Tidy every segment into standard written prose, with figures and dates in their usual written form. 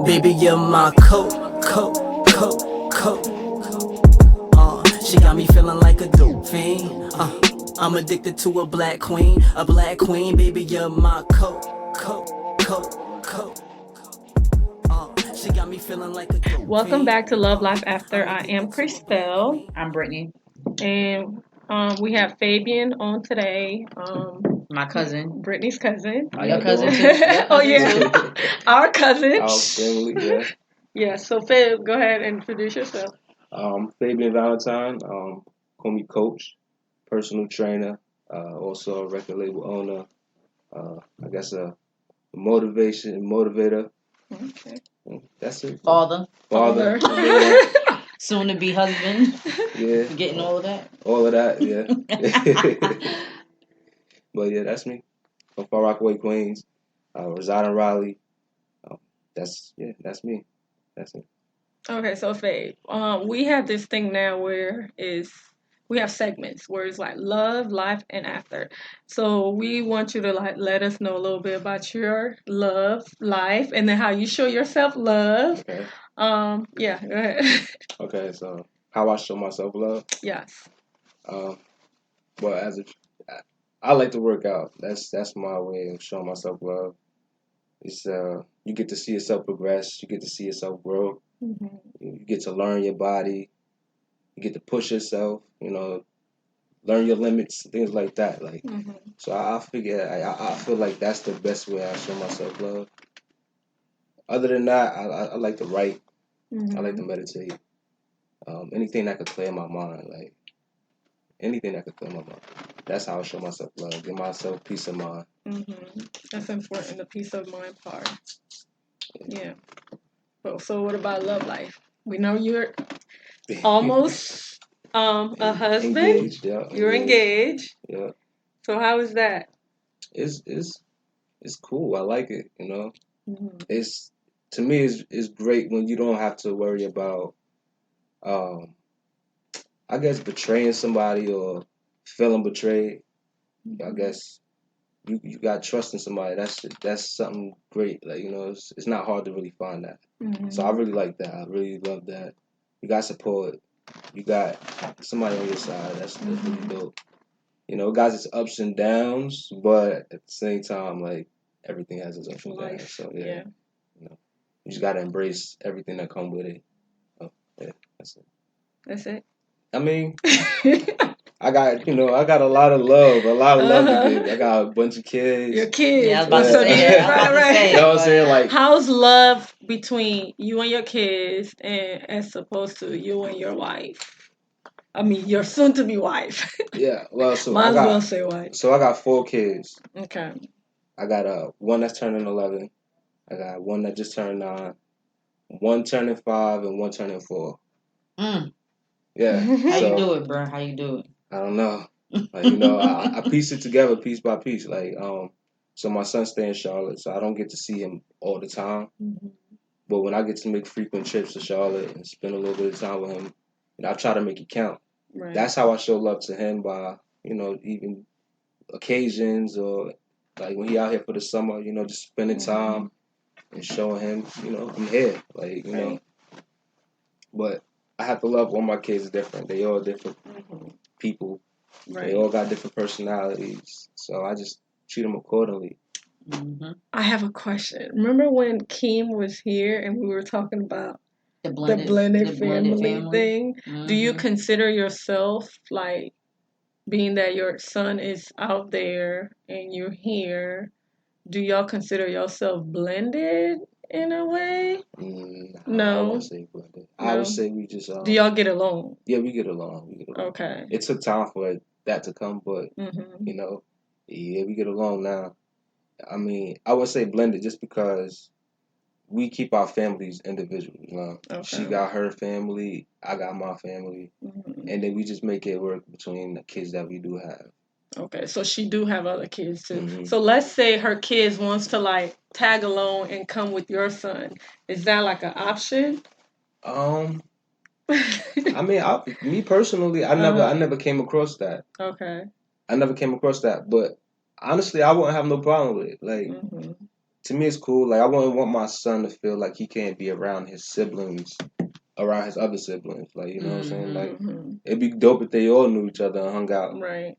Baby, you're my coat. She got me feeling like a dope fiend. I'm addicted to a black queen, baby, you're my coat. She got me feeling like a dope Welcome back to Love Life After. I am Christelle. I'm Brittany. And we have Fabian on today. My cousin. Brittany's cousin. Your cousin too. Your cousin too. Our cousin. Our family, yeah. Yeah, so Fab, go ahead and introduce yourself. Fabian Valentine, call me coach, personal trainer, also a record label owner, I guess a motivator. Okay. That's it. Father. Yeah. Soon to be husband. Yeah. Getting all of that. All of that, yeah. But yeah, that's me. From Far Rockaway, Queens. Reside in Raleigh. That's me. That's it. Okay, so Faye, we have this thing now where we have segments where it's like love, life, and after. So we want you to let us know a little bit about your love, life, and then how you show yourself love. Okay. Yeah, go ahead. Okay, so how I show myself love? Yes. Well, I like to work out. That's my way of showing myself love. It's you get to see yourself progress. You get to see yourself grow. Mm-hmm. You get to learn your body. You get to push yourself. Learn your limits, things like that. Mm-hmm. So I figure I feel like that's the best way I show myself love. Other than that, I like to write. Mm-hmm. I like to meditate. Anything that could clear my mind, anything that could clear my mind. That's how I show myself love. Give myself peace of mind. Mm-hmm. That's important, the peace of mind part. Yeah. So what about love life? We know you're almost a husband. Engaged, yeah. You're engaged. Yeah. So how is that? It's cool. I like it. Mm-hmm. It's to me it's great when you don't have to worry about I guess betraying somebody or feeling betrayed. I guess you got trust in somebody. That's something great. It's not hard to really find that. Mm-hmm. So I really like that. I really love that. You got support. You got somebody on your side. That's really dope. Guys, it's ups and downs, but at the same time, everything has its ups and downs. So yeah. You just gotta embrace everything that comes with it. Oh, yeah, that's it. That's it. I mean, I got a lot of love to give. I got a bunch of kids. Your kids. Yeah, I was about to say that. Right. You know what I'm saying? How's love between you and your kids, and as opposed to you and your wife? I mean, your soon-to-be wife. Yeah. Well, so might as well say wife. So I got 4 kids. Okay. I got one that's turning 11. I got one that just turned 9. One turning 5 and one turning 4. Yeah. How you do it, bro? How you do it? I don't know. I piece it together piece by piece. So my son stays in Charlotte, so I don't get to see him all the time. Mm-hmm. But when I get to make frequent trips to Charlotte and spend a little bit of time with him, I try to make it count. Right. That's how I show love to him by, even occasions or when he out here for the summer, just spending time and showing him, I'm here. Right. But I have to love all my kids different. They all different people. Right. They all got different personalities. So I just treat them accordingly. Mm-hmm. I have a question. Remember when Keem was here and we were talking about the blended family thing? Mm-hmm. Do you consider yourself, being that your son is out there and you're here, do y'all consider yourself blended in a way? No. I would say blended. No. I would say we just... do y'all get along? Yeah, we get along. Okay. It took time for that to come, but, yeah, we get along now. I mean, I would say blended just because we keep our families individual. Okay. She got her family, I got my family, and then we just make it work between the kids that we do have. Okay, so she do have other kids too. Mm-hmm. So let's say her kids wants to tag along and come with your son. Is that an option? I mean, me personally, I never came across that. Okay. I never came across that, but honestly, I wouldn't have no problem with it. Like, to me, it's cool. Like, I wouldn't want my son to feel like he can't be around his siblings, around his other siblings. Like, you know what I'm saying? Like, it'd be dope if they all knew each other and hung out. Right.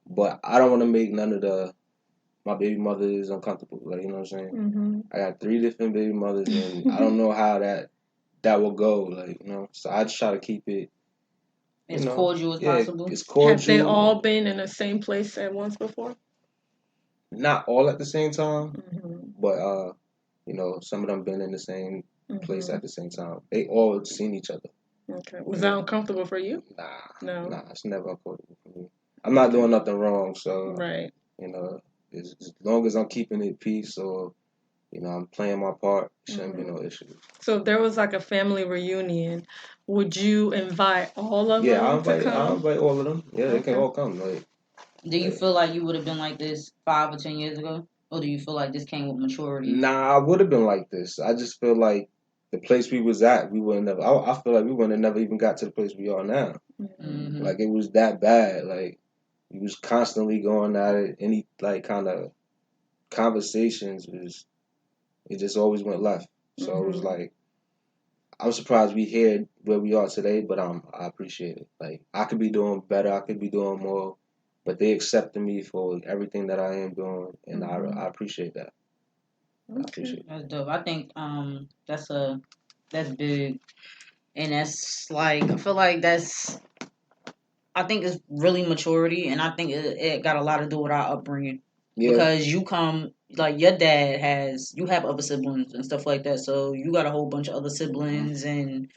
But I don't want to make none of my baby mothers uncomfortable. Like, you know what I'm saying? I got 3 different baby mothers, and I don't know how that will go. Like, you know, so I just try to keep it as cordial as possible. It's cordial. Have they all been in the same place at once before? Not all at the same time, but you know, some of them been in the same place at the same time. They all seen each other. Okay. Was that uncomfortable for you? Nah, it's never uncomfortable for me. I'm not doing nothing wrong, so right. You know, as long as I'm keeping it peace or you know I'm playing my part, shouldn't be no issues. So if there was like a family reunion, would you invite all of them to come? I'll invite all of them. Yeah, they can all come. Like, do you feel like you would have been like this 5 or 10 years ago, or do you feel like this came with maturity? Nah, I would have been like this. I just feel like the place we was at, we would never. I feel like we would have never even got to the place we are now. Like it was that bad. Like we was constantly going at it. Any like kind of conversations was it just always went left. So it was like I'm surprised we here where we are today, but I appreciate it. Like I could be doing better, I could be doing more, but they accepted me for everything that I am doing, and I appreciate that. I appreciate it. That's dope. I think that's big, and that's like I feel like I think it's really maturity, and I think it got a lot to do with our upbringing. Yeah. Because you come, like, your dad you have other siblings and stuff like that, so you got a whole bunch of other siblings, and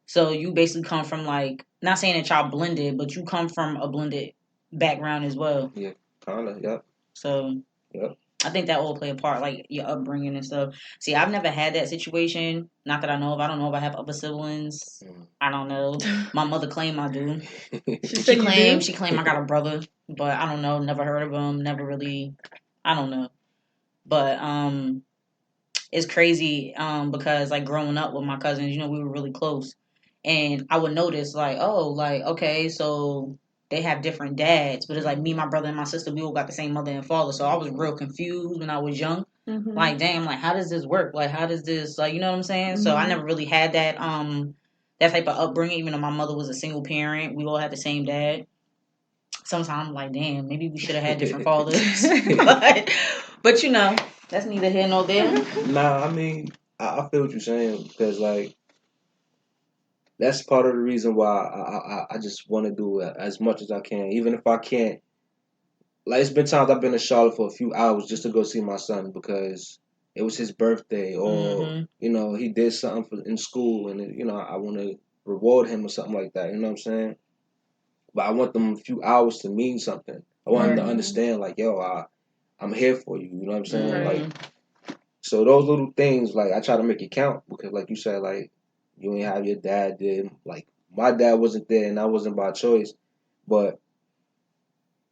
so you basically come from, like, not saying that y'all blended, but you come from a blended background as well. Yeah, kind of, yep. So, yep. I think that all play a part, like your upbringing and stuff. See, I've never had that situation. Not that I know of. I don't know if I have other siblings. I don't know. My mother claimed I do. She claimed I got a brother, but I don't know. Never heard of him. Never really. I don't know. But it's crazy because like growing up with my cousins, you know, we were really close, and I would notice like, oh, like okay, so they have different dads, but it's like me, my brother, and my sister, we all got the same mother and father. So I was real confused when I was young. Like, damn, like how does this work? Like, how does this, like, you know what I'm saying? So I never really had that type of upbringing. Even though my mother was a single parent, we all had the same dad. Sometimes I'm like, damn, maybe we should have had different fathers. but you know, that's neither here nor there. Nah, I mean, I feel what you're saying because like that's part of the reason why I just want to do it as much as I can, even if I can't. Like it's been times I've been in Charlotte for a few hours just to go see my son because it was his birthday or you know he did something in school and you know I want to reward him or something like that. You know what I'm saying? But I want them a few hours to mean something. I want them to understand like, yo, I'm here for you. You know what I'm saying? Like, so those little things, like I try to make it count because, like you said, like you ain't have your dad there. Like my dad wasn't there, and that wasn't by choice. But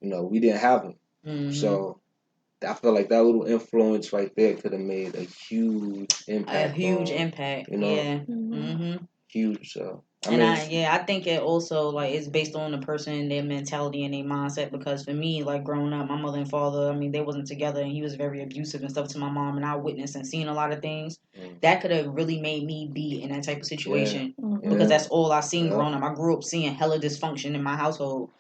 you know, we didn't have him, so I feel like that little influence right there could have made a huge impact. You know, Yeah. Huge. So. I think it also like it's based on the person, their mentality and their mindset. Because for me, like growing up, my mother and father, I mean, they wasn't together, and he was very abusive and stuff to my mom, and I witnessed and seen a lot of things that could have really made me be in that type of situation because that's all I seen growing up. I grew up seeing hella dysfunction in my household.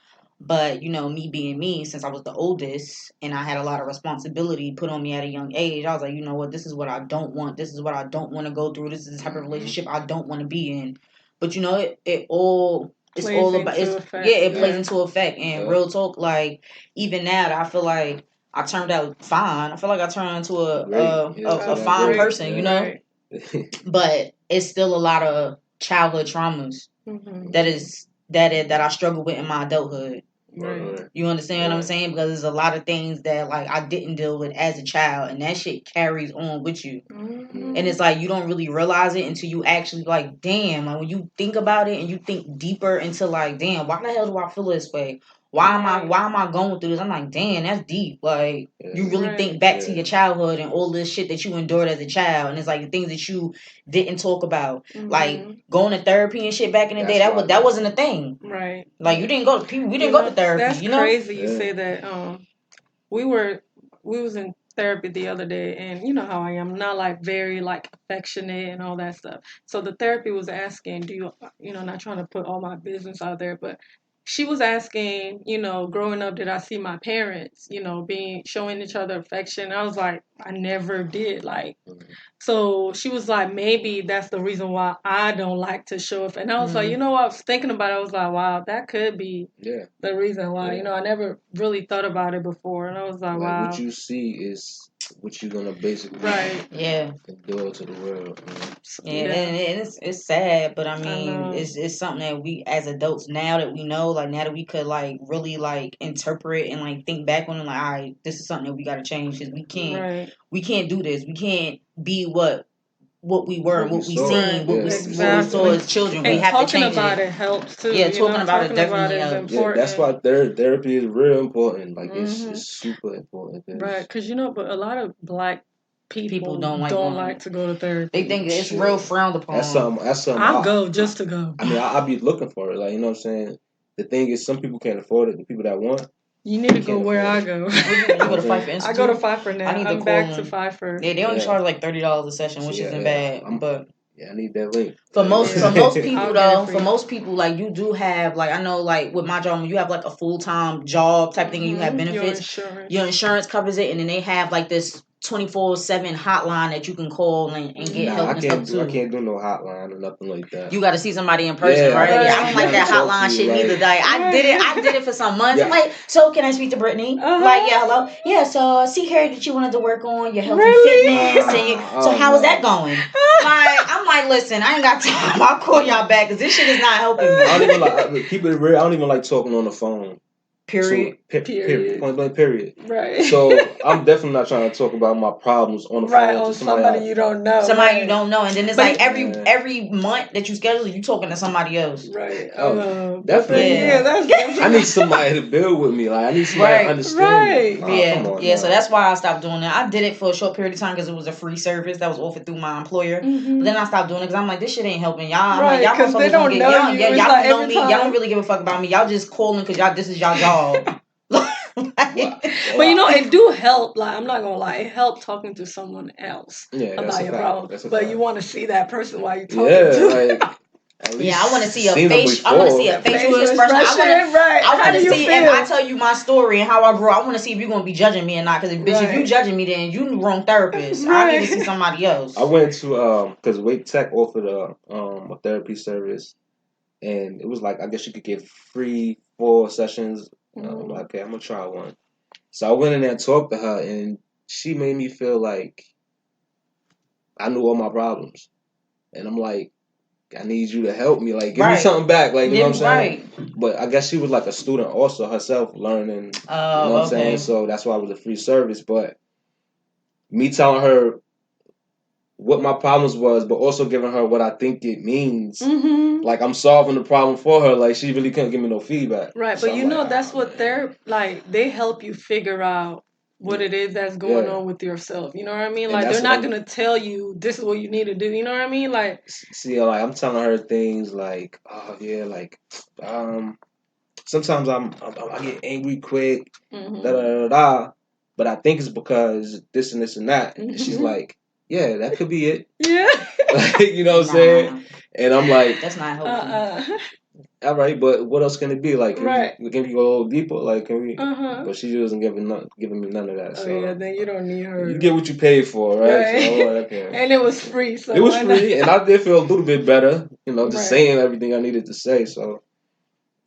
But, you know, me being me, since I was the oldest and I had a lot of responsibility put on me at a young age, I was like, you know what, this is what I don't want. This is what I don't want to go through. This is the type of relationship I don't want to be in. But, you know, it plays into effect. And real talk, like, even now, I feel like I turned out fine. I feel like I turned into a fine person, you know? But it's still a lot of childhood traumas that I struggle with in my adulthood. Right. You understand what I'm saying? Because there's a lot of things that like I didn't deal with as a child, and that shit carries on with you. And it's like you don't really realize it until you actually like, damn. Like when you think about it and you think deeper into like, damn, why the hell do I feel this way? Why am I going through this? I'm like, damn, that's deep. Like you really think back to your childhood and all this shit that you endured as a child, and it's like the things that you didn't talk about, like going to therapy and shit back in the day. That wasn't a thing. Right. Like you didn't go to people. We didn't go to therapy. That's you know. Crazy. You say that. we was in therapy the other day, and you know how I am, not like very like affectionate and all that stuff. So the therapy was asking, do you know, not trying to put all my business out there, but she was asking, you know, growing up, did I see my parents, you know, being showing each other affection? I was like, I never did. Like, so she was like, maybe that's the reason why I don't like to show up. And I was like, you know what? I was thinking about it. I was like, wow, that could be the reason why. You know, I never really thought about it before. And I was like, wow. What you see is what you're gonna basically endure to the world. And it's sad, but I mean, it's something that we as adults, now that we know, like now that we could like really like interpret and like think back on it, like, all right, this is something that we got to change, because we can't do this. We can't be what we were and what we seen, what we saw as children. And we have to change about it helps too. Yeah, talking about it definitely helps. Yeah, that's why therapy is real important. Like it's super important. Right, because you know, but a lot of Black people don't like to go to therapy. They think it's real frowned upon. That's something. I'll go just to go. I mean, I'll be looking for it. Like, you know what I'm saying? The thing is, some people can't afford it. The people that want, you need to go where I go. You go to Pfeiffer Institute? I go to Pfeiffer now. I'm back to Pfeiffer. Yeah, they only charge like $30 a session, which isn't bad. But I need that link. For most people though, for most people, like you do have like, I know like with my job, when you have like a full-time job type thing and you have benefits, your insurance covers it, and then they have like this 24/7 hotline that you can call and get help and stuff too. I can't do no hotline or nothing like that. You got to see somebody in person, right? I don't like that hotline shit neither. Like I did it for some months. I'm like, so can I speak to Brittany? Like, yeah, hello, yeah. So I see here that you wanted to work on your health and fitness, and so how is that going? Like, I'm like, listen, I ain't got time. I'll call y'all back because this shit is not helping me. I don't even like keep it real. I don't even like talking on the phone. Period. So, period. Point blank. Period. Right. So I'm definitely not trying to talk about my problems on the phone. On somebody you don't know. Somebody you don't know, and then it's like every month that you schedule, you talking to somebody else. Right. Definitely. Yeah, that's I need somebody to build with me. Like I need somebody to understand. Right. So that's why I stopped doing that. I did it for a short period of time because it was a free service that was offered through my employer. But then I stopped doing it because I'm like, this shit ain't helping y'all. I'm like, y'all motherfuckers don't know you. Y'all don't know me. Y'all don't really give a fuck about me. Y'all just calling because this is y'all job. But you know, it do help. Like, I'm not gonna lie, it helped talking to someone else about your problem. But you want to see that person while you talking to. I want to see a face. I want to see a facial expression. I want to see if I tell you my story and how I grew. I want to see if you're gonna be judging me or not. Because if you judging me, then you the wrong therapist. I need to see somebody else. I went to because Wake Tech offered a therapy service, and it was like, I guess you could get free 4 sessions. I'm like, okay, I'm gonna try one. So I went in there and talked to her, and she made me feel like I knew all my problems, and I'm like, I need you to help me, like give me something back, like you know what I'm saying. But I guess she was like a student also herself, learning. You know what I'm saying. So that's why it was a free service. But me telling her what my problems was, but also giving her what I think it means. Like I'm solving the problem for her. Like she really couldn't give me no feedback. Right, so but you know that's what they're like. They help you figure out what it is that's going on with yourself. You know what I mean? Like they're not gonna tell you this is what you need to do. You know what I mean? Like see, like I'm telling her things like, oh yeah, like sometimes I get angry quick, da da da da. But I think it's because this and this and that. And she's like, yeah, that could be it. Yeah. Like, you know what I'm saying? And I'm like, that's not helpful. All right, but what else can it be? Like, can we go a little deeper? Like, can we? But she wasn't giving me none of that. Oh, so yeah, then you don't need her. You get what you paid for, right? So, okay. And it was free. So it was free, and I did feel a little bit better, you know, just saying everything I needed to say. So.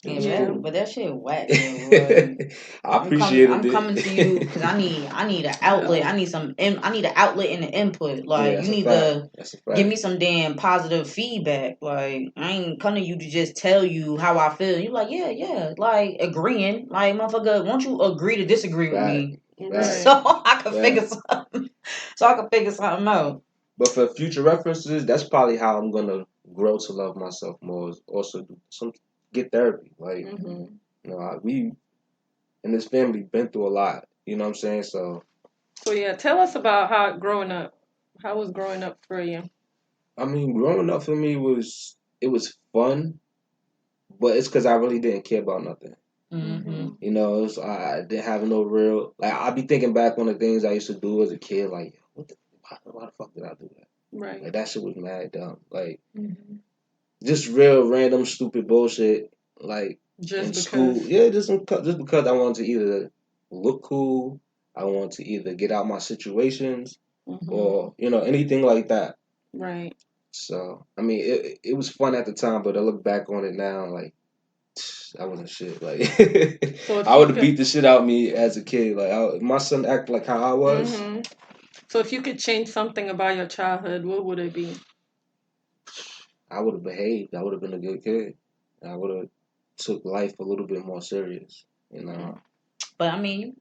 Yeah, but that shit whack. I appreciate it. I'm coming to you because I need an outlet. I need an outlet and an input. Like you need to give me some damn positive feedback. Like I ain't coming to you to just tell you how I feel. You're like, yeah, like agreeing. Like motherfucker, won't you agree to disagree with me? So I can figure something. So I can figure something out. But for future references, that's probably how I'm gonna grow to love myself more. Is also get therapy. Like, you know, we in this family been through a lot. You know what I'm saying? So yeah, tell us about how growing up. How was growing up for you? I mean, growing up for me was fun, but it's because I really didn't care about nothing. Mm-hmm. You know, I didn't have no real like. I be thinking back on the things I used to do as a kid. Like, why the fuck did I do that? Right. Like that shit was mad dumb. Like, just real random stupid bullshit. Like just in because. school, yeah, just because I wanted to either look cool, I wanted to either get out my situations, or anything like that. Right. So I mean, it was fun at the time, but I look back on it now, like I wasn't shit. Like So I would have beat the shit out of me as a kid. Like my son act like how I was. So if you could change something about your childhood, what would it be? I would have behaved. I would have been a good kid. I would have took life a little bit more serious. You know. But I mean,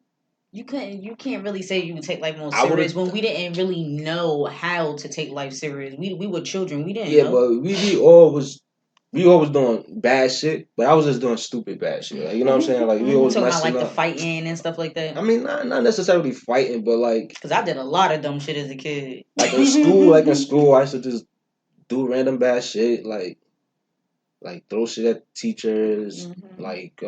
you can't really say you would take life more serious when we didn't really know how to take life serious. We were children. We didn't know. Yeah, but we always doing bad shit, but I was just doing stupid bad shit. Like, you know what I'm saying? Like we always talking messing about like up. the fighting and stuff like that. I mean, not necessarily fighting, but like because I did a lot of dumb shit as a kid. Like in school, I used to just do random bad shit, like throw shit at teachers, like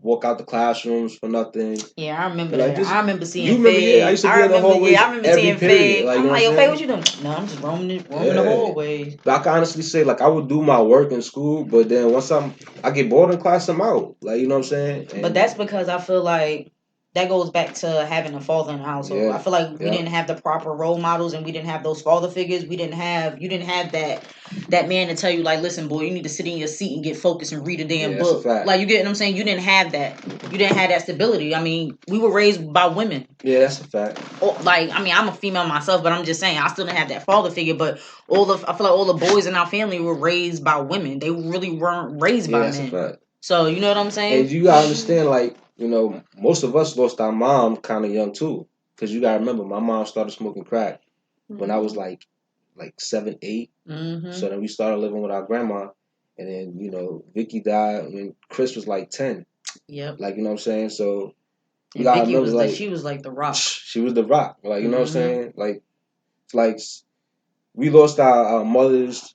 walk out the classrooms for nothing. Yeah, I remember like that. I remember seeing you remember, Faye. I used to be in the hallways. Yeah, I remember every seeing period. Faye. Like, I'm like, yo, Faye, what you doing? No, I'm just roaming the hallways. But I can honestly say, like, I would do my work in school, but then once I get bored in class, I'm out. Like, you know what I'm saying? But that's because I feel like that goes back to having a father in the household. Yeah, I feel like we didn't have the proper role models, and we didn't have those father figures. You didn't have that man to tell you, like, listen, boy, you need to sit in your seat and get focused and read a damn book. Like, you get what I'm saying? You didn't have that. You didn't have that stability. I mean, we were raised by women. Yeah, that's a fact. Like, I mean, I'm a female myself, but I'm just saying I still didn't have that father figure. But I feel like all the boys in our family were raised by women. They really weren't raised by men. That's a fact. So you know what I'm saying? And you gotta understand, like, most of us lost our mom kind of young too, because you gotta remember, my mom started smoking crack when I was like 7, 8. So then we started living with our grandma, and then Vicky died when Chris was like 10. Yep. Like, you know what I'm saying? So you gotta remember, she was like the rock. She was the rock. Like, you know what I'm saying? Like we lost our mothers,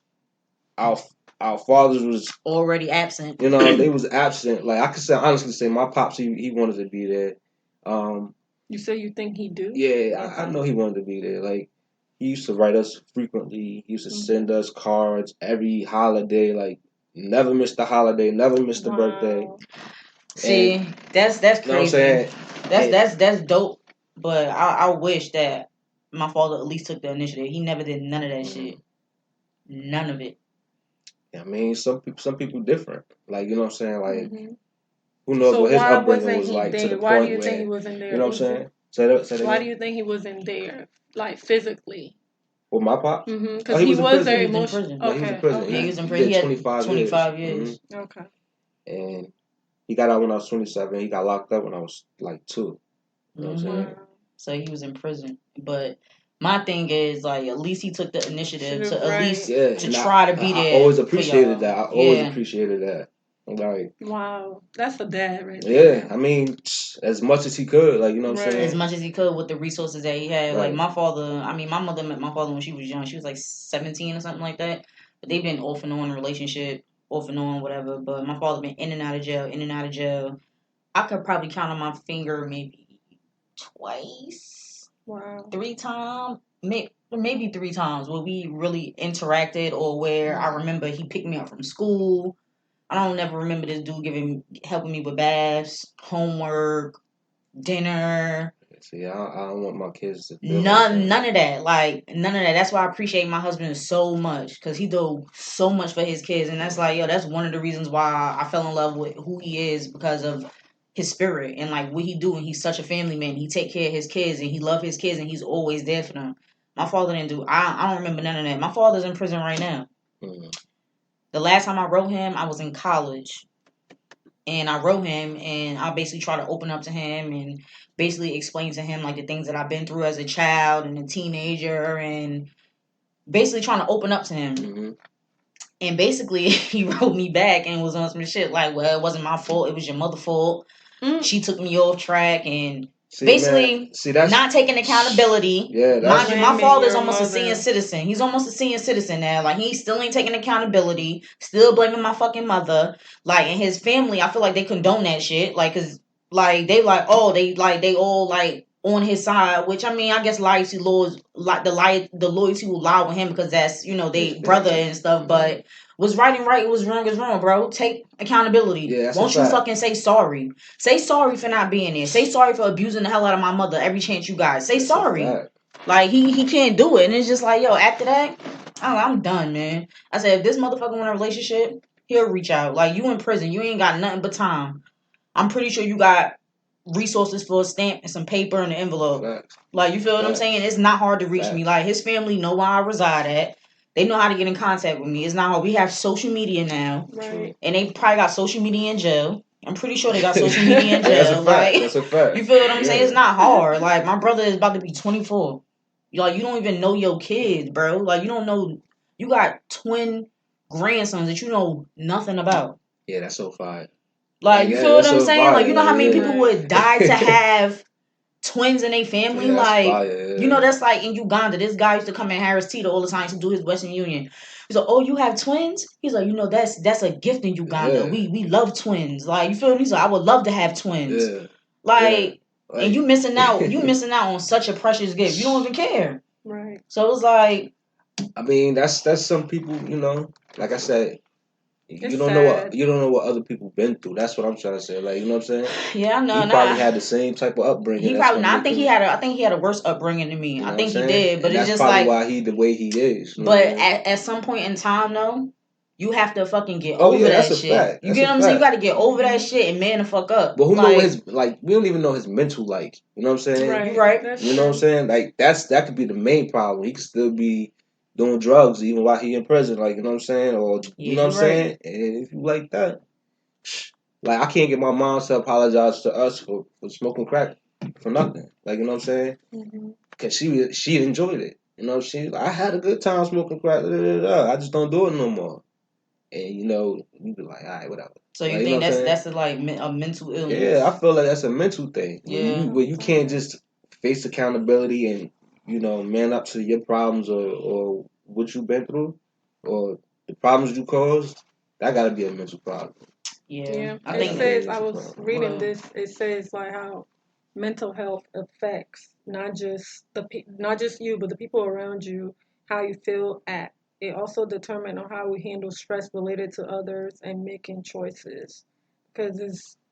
our fathers was already absent. They was absent. Like I could honestly say, my pops he wanted to be there. You say you think he do? Yeah, I know he wanted to be there. Like he used to write us frequently. He used to send us cards every holiday. Like never missed a holiday, never missed a birthday. See, that's crazy. You know what I'm saying? That's dope. But I wish that my father at least took the initiative. He never did none of that shit. None of it. I mean, some people different. Like, you know what I'm saying? Like, who knows what his why upbringing was like there? to the Why point do you where, think he wasn't there? You know what I'm saying? Why do you think he wasn't there, like physically? Well, my pop? Because he was very emotional. Okay. He was in prison. Yeah, he was in prison. He had 25 years. Okay. And he got out when I was 27. He got locked up when I was like 2. You know what I'm saying? So he was in prison. But my thing is, like, at least he took the initiative to at least to try to be there. I always appreciated that. I always appreciated that. Like, wow, that's a dad right there. Yeah, I mean, as much as he could, like, you know what I'm saying? As much as he could with the resources that he had. Like, my mother met my father when she was young. She was like 17 or something like that. But they've been off and on relationship, off and on, whatever. But my father been in and out of jail, in and out of jail. I could probably count on my finger maybe twice. Wow. 3 times. Maybe 3 times where we really interacted, or where I remember he picked me up from school. I don't never remember this dude helping me with baths, homework, dinner. See, I don't want my kids to none of that. Like, none of that. That's why I appreciate my husband so much, because he do so much for his kids, and that's like, that's one of the reasons why I fell in love with who he is, because of his spirit and like what he do. And he's such a family man. He take care of his kids, and he love his kids, and he's always there for them. My father didn't do. I don't remember none of that. My father's in prison right now. The last time I wrote him, I was in college. And I wrote him, and I basically try to open up to him and basically explain to him like the things that I've been through as a child and a teenager, and basically trying to open up to him. And basically he wrote me back and was on some shit like, well, it wasn't my fault, it was your mother's fault. She took me off track, and Basically, not taking accountability. Yeah, mind you, my father's almost mother. a senior citizen. He's almost a senior citizen now. Like, he still ain't taking accountability. Still blaming my fucking mother. Like, and his family, I feel like they condone that shit. Like, cause like they like, oh, they all like on his side. Which, I mean, I guess loyalty laws, like the loyalty will lie with him because that's, you know, they brother and stuff. But what's right and right, what's wrong is wrong, bro. Take accountability. Yeah, won't you fucking say sorry? Say sorry for not being there. Say sorry for abusing the hell out of my mother every chance you got. Say sorry. Like, he can't do it. And it's just like, yo, after that, I'm done, man. I said, if this motherfucker want a relationship, he'll reach out. Like, you in prison. You ain't got nothing but time. I'm pretty sure you got resources for a stamp and some paper and an envelope. Like, you feel what I'm saying? It's not hard to reach me. Like, his family know where I reside at. They know how to get in contact with me. It's not hard. We have social media now. Right. And they probably got social media in jail. I'm pretty sure they got social media in jail. That's a fact. Like, that's a fact. You feel what I'm saying? It's not hard. Like, my brother is about to be 24. Like, you don't even know your kids, bro. Like, you don't know. You got twin grandsons that you know nothing about. Yeah, that's so fire. Like, you feel what I'm saying? Like, you know how many people would die to have twins in their family? Like, fire, you know, that's like in Uganda. This guy used to come in Harris Teeter all the time to do his Western Union. He's like, oh, you have twins? He's like, you know, that's a gift in Uganda. We love twins. Like, you feel me? He's like, I would love to have twins. Yeah. Like, and you missing out. You missing out on such a precious gift. You don't even care. Right. So it's like, I mean, that's some people. You know, like I said, It's you don't know what other people been through. That's what I'm trying to say. Like, you know what I'm saying? Yeah, I know. He probably had the same type of upbringing. He probably. I think he had a worse upbringing than me. You know I think he did, but it's that's just probably like why he the way he is. But at some point in time, though, you have to fucking get over that shit. Fact. You get what I'm saying? You got to get over that shit and man the fuck up. But who know his we don't even know his mental like. You know what I'm saying? Right. Right. You know what I'm saying? Like that could be the main problem. He could still be doing drugs even while he in prison. Like, you know what I'm saying? Or you know what I'm saying? And if you like that, like, I can't get my mom to apologize to us for smoking crack for nothing. Like, you know what I'm saying? Because she enjoyed it. You know, I had a good time smoking crack. I just don't do it no more. And you know, you be like, all right, whatever. So you think that's like a mental illness? Yeah, I feel like that's a mental thing. Yeah, where you can't just face accountability and, you know, man up to your problems or what you've been through or the problems you caused. That got to be a mental problem. Yeah. It says, I was reading this. It says like how mental health affects not just you, but the people around you, how you feel at. It also determines on how we handle stress related to others and making choices. Because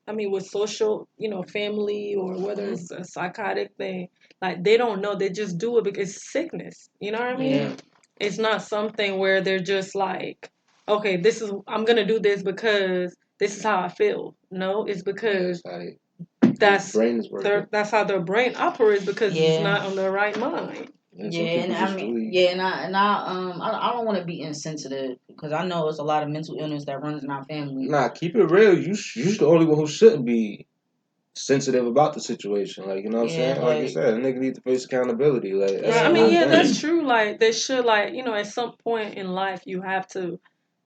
with social, family or whether it's a psychotic thing, like they don't know, they just do it because it's sickness. You know what I mean? Yeah. It's not something where they're just like, okay, I'm gonna do this because this is how I feel. No, it's because that's how their brain operates because it's not on their right mind. I don't want to be insensitive because I know it's a lot of mental illness that runs in our family. Nah, keep it real. You're the only one who shouldn't be sensitive about the situation. Like, you know what I'm saying? Like you said, a nigga need to face accountability. Like, that's true. Like, they should, like, at some point in life, you have to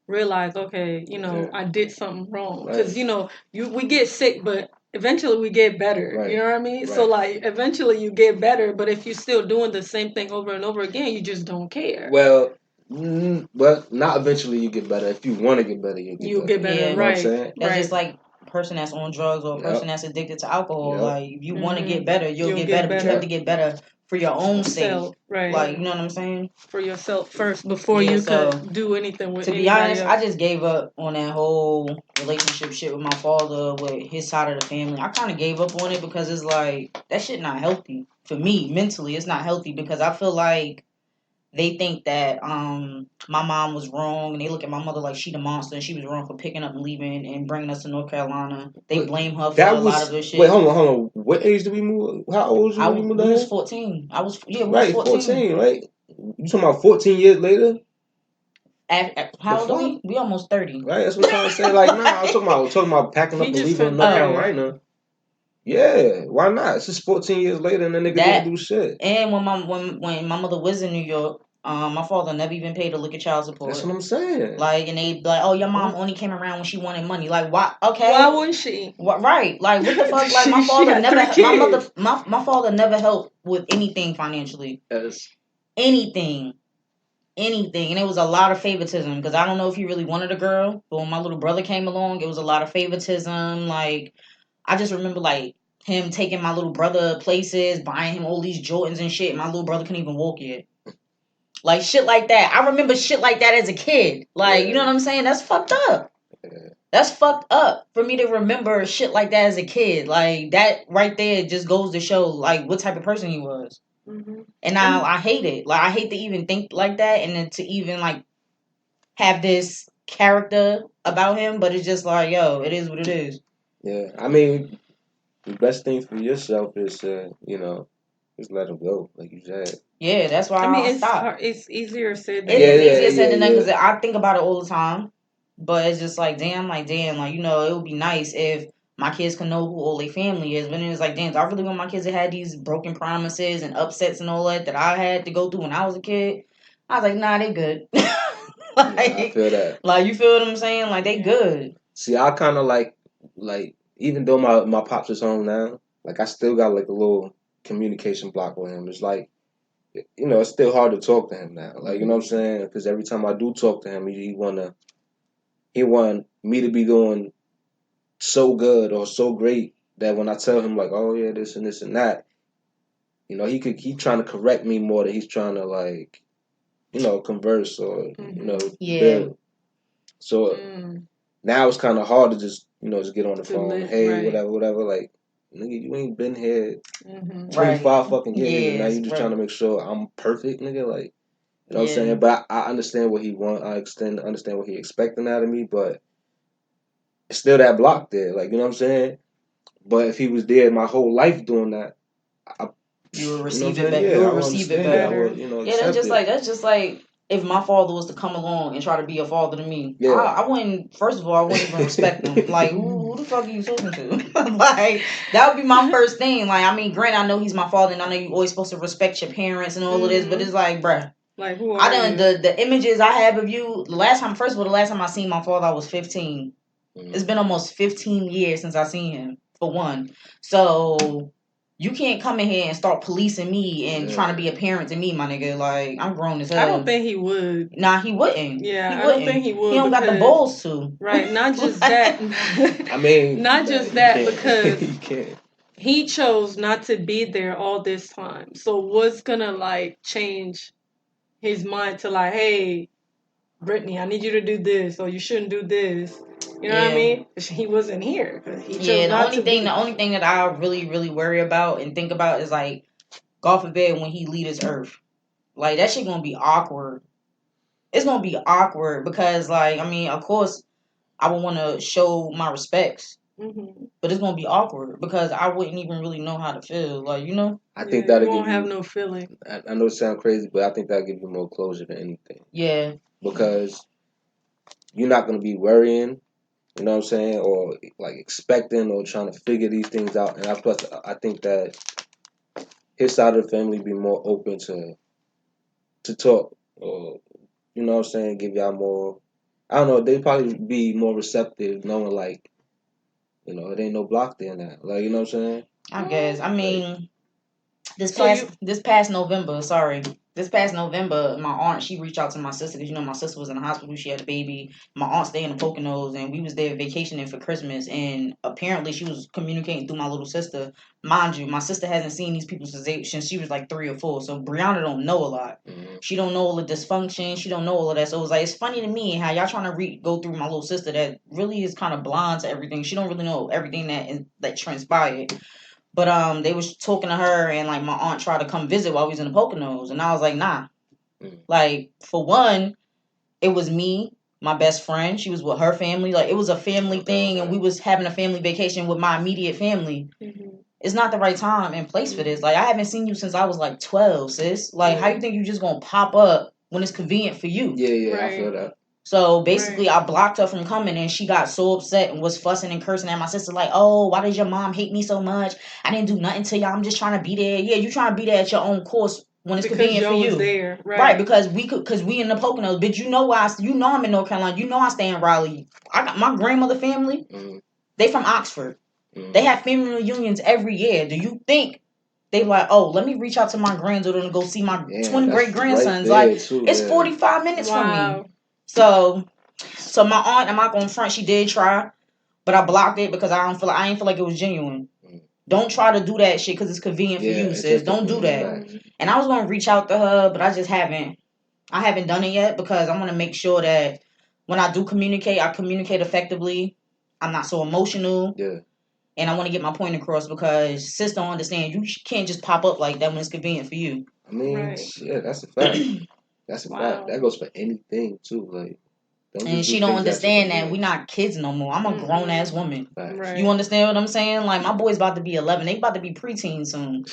realize, okay, I did something wrong. Because, we get sick, but eventually we get better. Right. You know what I mean? Right. So, like, eventually you get better, but if you're still doing the same thing over and over again, you just don't care. Well, but not eventually you get better. If you want to get better, you'll get better. Yeah, you know what I'm saying? That's just like a person that's on drugs or a person that's addicted to alcohol. Like, if you want to get better, you'll get better, but you have to get better for your own sake. Right. Like, you know what I'm saying? For yourself first before you could do anything with anybody. To be honest, else. I just gave up on that whole relationship shit with my father, with his side of the family. I kind of gave up on it because it's like, that shit not healthy. For me, mentally, it's not healthy because I feel like they think that my mom was wrong and they look at my mother like she the monster and she was wrong for picking up and leaving and bringing us to North Carolina. They blame her for a lot of this shit. Wait, hold on. What age did we move? How old was you when you moved? We was 14. We was 14, right? You talking about 14 years later? How old are we? We almost 30. Right, that's what I'm trying to say. Like, nah, I'm talking about packing up and leaving North Carolina. Yeah, why not? It's just 14 years later and the nigga didn't do shit. And when my mother was in New York, My father never even paid to look at child support. That's what I'm saying. Like, and they be like, oh, your mom only came around when she wanted money. Like, why? Okay. Why wouldn't she? What? Right. Like, what the fuck? Like, my father never, my father never helped with anything financially. Yes. Anything. And it was a lot of favoritism, because I don't know if he really wanted a girl, but when my little brother came along, it was a lot of favoritism. Like, I just remember, like, him taking my little brother places, buying him all these Jordans and shit. My little brother couldn't even walk yet. Like, shit like that. I remember shit like that as a kid. Like, you know what I'm saying? That's fucked up. Yeah. That's fucked up for me to remember shit like that as a kid. Like, that right there just goes to show, like, what type of person he was. Mm-hmm. And now I hate it. Like, I hate to even think like that, and then to even, like, have this character about him. But it's just like, yo, it is what it is. Yeah. I mean, the best thing for yourself is, just let him go, like you said. Yeah, that's why I stopped. It's easier said than It is easier said than done, because I think about it all the time. But it's just like, damn, like, it would be nice if my kids can know who all their family is. But then it's like, damn, I really want my kids to have these broken promises and upsets and all that I had to go through when I was a kid. I was like, nah, they good. I feel that. Like, you feel what I'm saying? Like, they good. See, I kind of like, even though my pops is home now, like, I still got, like, a little communication block with him. It's like, it's still hard to talk to him now. Like, you know what I'm saying? Because every time I do talk to him, he want me to be doing so good or so great that when I tell him, like, oh yeah, this and this and that, he trying to correct me more than he's trying to, like, converse or build. So now it's kind of hard to just get on the phone. Hey, whatever. Like, nigga, you ain't been here 25 fucking years, and now you just trying to make sure I'm perfect, nigga. Like, you know what I'm saying? But I understand what he want. I understand what he expecting out of me, but it's still that block there. Like, you know what I'm saying? But if he was there my whole life doing that, you will receive it better. You will receive it better. That's just like if my father was to come along and try to be a father to me. Yeah. I wouldn't. First of all, I wouldn't even respect him. Like, who the fuck are you talking to? Like, that would be my first thing. Like, I mean, granted, I know he's my father, and I know you're always supposed to respect your parents and all of this, but it's like, bruh. Like, who are you? The images I have of you. The last time I seen my father, I was 15. It's been almost 15 years since I seen him, for one. So you can't come in here and start policing me and trying to be a parent to me, my nigga. Like, I'm grown as hell. I don't think he would. Nah, he wouldn't. Yeah, I don't think he would. He don't got the balls to. Right, not just that. I mean, not just that, because he can't. He chose not to be there all this time. So what's gonna, like, change his mind to, like, hey, Brittany, I need you to do this, or you shouldn't do this. You know what I mean? He wasn't here. He chose not to be. The only thing that I really, really worry about and think about is, like, God forbid when he leave this earth. Like, that shit gonna be awkward. It's gonna be awkward because, like, I mean, of course, I would want to show my respects. Mm-hmm. But it's gonna be awkward because I wouldn't even really know how to feel. Like, you know? I think that'll won't have no feeling. I know it sounds crazy, but I think that'll give you more closure than anything. Yeah. Because you're not gonna be worrying, you know what I'm saying, or like expecting or trying to figure these things out. And I think that his side of the family be more open to talk, or, you know what I'm saying, give y'all more. I don't know. They'd probably be more receptive, knowing, like, it ain't no block there now. Like, you know what I'm saying? I guess. I mean, this past November, my aunt, she reached out to my sister because, my sister was in the hospital. She had a baby. My aunt stayed in the Poconos, and we was there vacationing for Christmas. And apparently, she was communicating through my little sister. Mind you, my sister hasn't seen these people since she was like 3 or 4. So Brianna don't know a lot. Mm-hmm. She don't know all the dysfunction. She don't know all of that. So it was like, it's funny to me how y'all trying to go through my little sister that really is kind of blind to everything. She don't really know everything that transpired. But they was talking to her, and, like, my aunt tried to come visit while we was in the Poconos, and I was like, nah. Like, for one, it was me, my best friend. She was with her family. Like, it was a family thing, and we was having a family vacation with my immediate family. Mm-hmm. It's not the right time and place for this. Like, I haven't seen you since I was, like, 12, sis. Like, how you think you just gonna pop up when it's convenient for you? Yeah, right. I feel that. So basically, I blocked her from coming, and she got so upset and was fussing and cursing at my sister, like, oh, why does your mom hate me so much? I didn't do nothing to y'all. I'm just trying to be there. Yeah, you trying to be there at your own course when it's because convenient Joe for you. Was there, right? Because we in the Poconos. But you know I'm in North Carolina. You know I stay in Raleigh. I got my grandmother family. They from Oxford. They have family reunions every year. Do you think they like, oh, let me reach out to my granddaughter and go see my twin great grandsons? Right like too, it's 45 minutes from me. So my aunt, I'm not gonna front, she did try, but I blocked it because I ain't feel like it was genuine. Don't try to do that shit because it's convenient for you, sis. Don't do that. And I was gonna reach out to her, but I just haven't. I haven't done it yet because I want to make sure that when I do communicate, I communicate effectively. I'm not so emotional. Yeah. And I want to get my point across because sis don't understand. You can't just pop up like that when it's convenient for you. I mean, yeah, that's a fact. That's a fact. That goes for anything too. Like, and she don't understand that we not kids no more. I'm a grown ass woman. Right. You understand what I'm saying? Like my boy's about to be 11. They about to be preteen soon.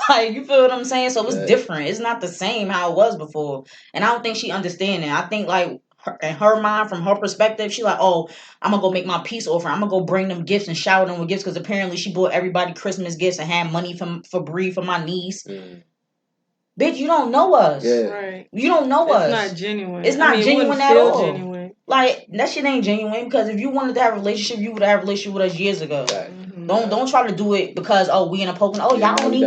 Like you feel what I'm saying? So it's different. It's not the same how it was before. And I don't think she understand it. I think like in her mind, from her perspective, she like, oh, I'm gonna go make my peace offering. I'm gonna go bring them gifts and shower them with gifts because apparently she bought everybody Christmas gifts and had money for Bree for my niece. Bitch, you don't know us. Yeah. Right. You don't know us. It's not genuine. It's not genuine at all. Genuine. Like that shit ain't genuine because if you wanted to have a relationship, you would have a relationship with us years ago. Right. Don't try to do it because we in a Pocono. Oh, y'all only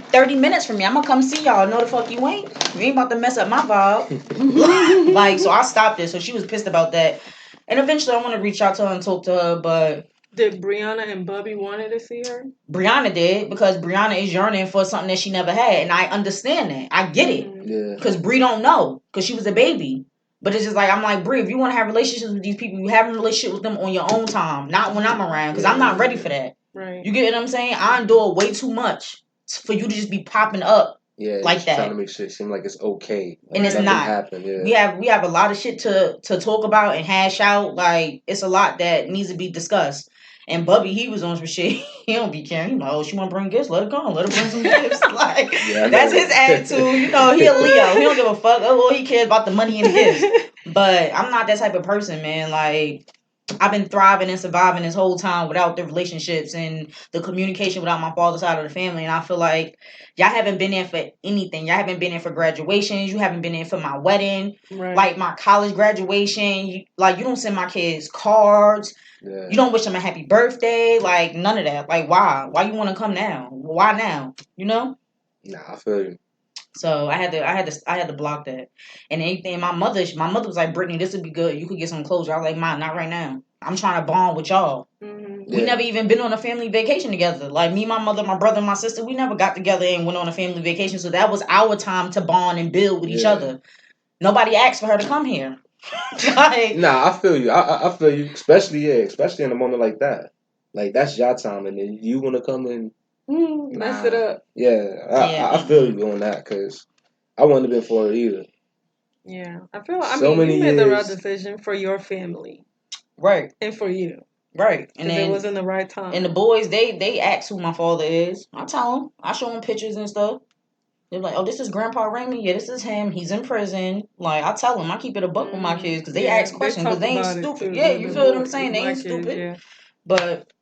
30 minutes from me. I'm gonna come see y'all. No the fuck you ain't. You ain't about to mess up my vibe. Like so I stopped it. So she was pissed about that. And eventually I want to reach out to her and talk to her, but did Brianna and Bubby wanted to see her? Brianna did because Brianna is yearning for something that she never had, and I understand that. I get it. Yeah. Because Bri don't know because she was a baby. But it's just like I'm like Bri, if you want to have relationships with these people, you have a relationship with them on your own time, not when I'm around, because I'm not ready for that. Right. You get what I'm saying? I endure way too much for you to just be popping up. Yeah, like that. Trying to make shit seem like it's okay, like and it's not. Happen, yeah. We have a lot of shit to talk about and hash out. Like it's a lot that needs to be discussed. And Bubby, he was on some shit. He don't be caring. He like, oh, she want to bring gifts? Let her come. Let her bring some gifts. Like that's his attitude. You know, he a Leo. He don't give a fuck. Oh, he cares about the money and the gifts. But I'm not that type of person, man. Like I've been thriving and surviving this whole time without the relationships and the communication without my father's side of the family. And I feel like y'all haven't been there for anything. Y'all haven't been there for graduations. You haven't been there for my wedding. Right. Like my college graduation. You don't send my kids cards. Yeah. You don't wish them a happy birthday. Like none of that. Like why? Why you want to come now? Why now? You know? Nah, I feel you. So I had to block that. And anything, my mother was like, Brittany, this would be good. You could get some closure. I was like, Mom, not right now. I'm trying to bond with y'all. Mm-hmm. We never even been on a family vacation together. Like me, my mother, my brother, and my sister, we never got together and went on a family vacation. So that was our time to bond and build with each other. Nobody asked for her to come here. Like, nah, I feel you. I feel you. Especially in a moment like that. Like that's your time, and then you want to come and mess it up. Yeah, I feel you on that because I wouldn't have been for it either. Yeah, I feel. You made the right decision for your family, right, and for you, right. And then it was in the right time. And the boys, they ask who my father is. I tell them. I show them pictures and stuff. They're like, oh, this is Grandpa Raymond. Yeah, this is him. He's in prison. Like, I tell them. I keep it a buck with my kids because they ask questions because they ain't stupid. Yeah, you feel what I'm saying? They ain't stupid. Yeah. But,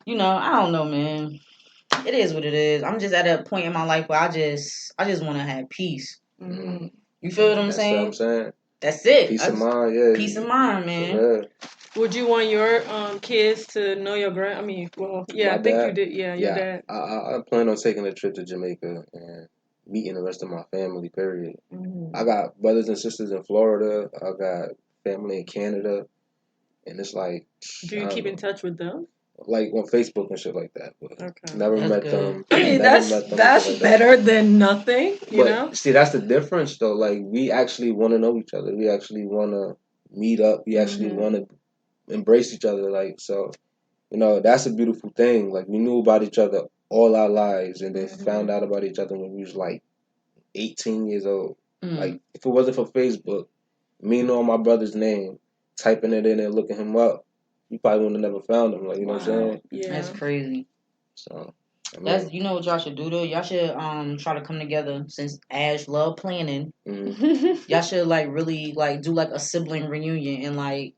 I don't know, man. It is what it is. I'm just at a point in my life where I just want to have peace. Mm-hmm. You feel what I'm saying? That's what I'm saying. That's it. Peace of mind, yeah. Peace of mind, man. Would you want your kids to know your grand? I think you did. Yeah, your dad. I plan on taking a trip to Jamaica and meeting the rest of my family, period. Mm-hmm. I got brothers and sisters in Florida. I got family in Canada. And it's like... Do you keep in touch with them? Like on Facebook and shit like that. But never met them. I mean, that's better than nothing, you know? See, that's the difference, though. Like, we actually want to know each other. We actually want to meet up. We actually want to embrace each other. Like, so, that's a beautiful thing. Like, we knew about each other all our lives and then found out about each other when we was like 18 years old. Like, if it wasn't for Facebook, me knowing my brother's name, typing it in and looking him up, you probably would have never found him. Like, you know what I'm saying? Yeah. That's crazy. So, that's what y'all should do though. Y'all should try to come together since Ash love planning. Mm-hmm. Y'all should really do a sibling reunion and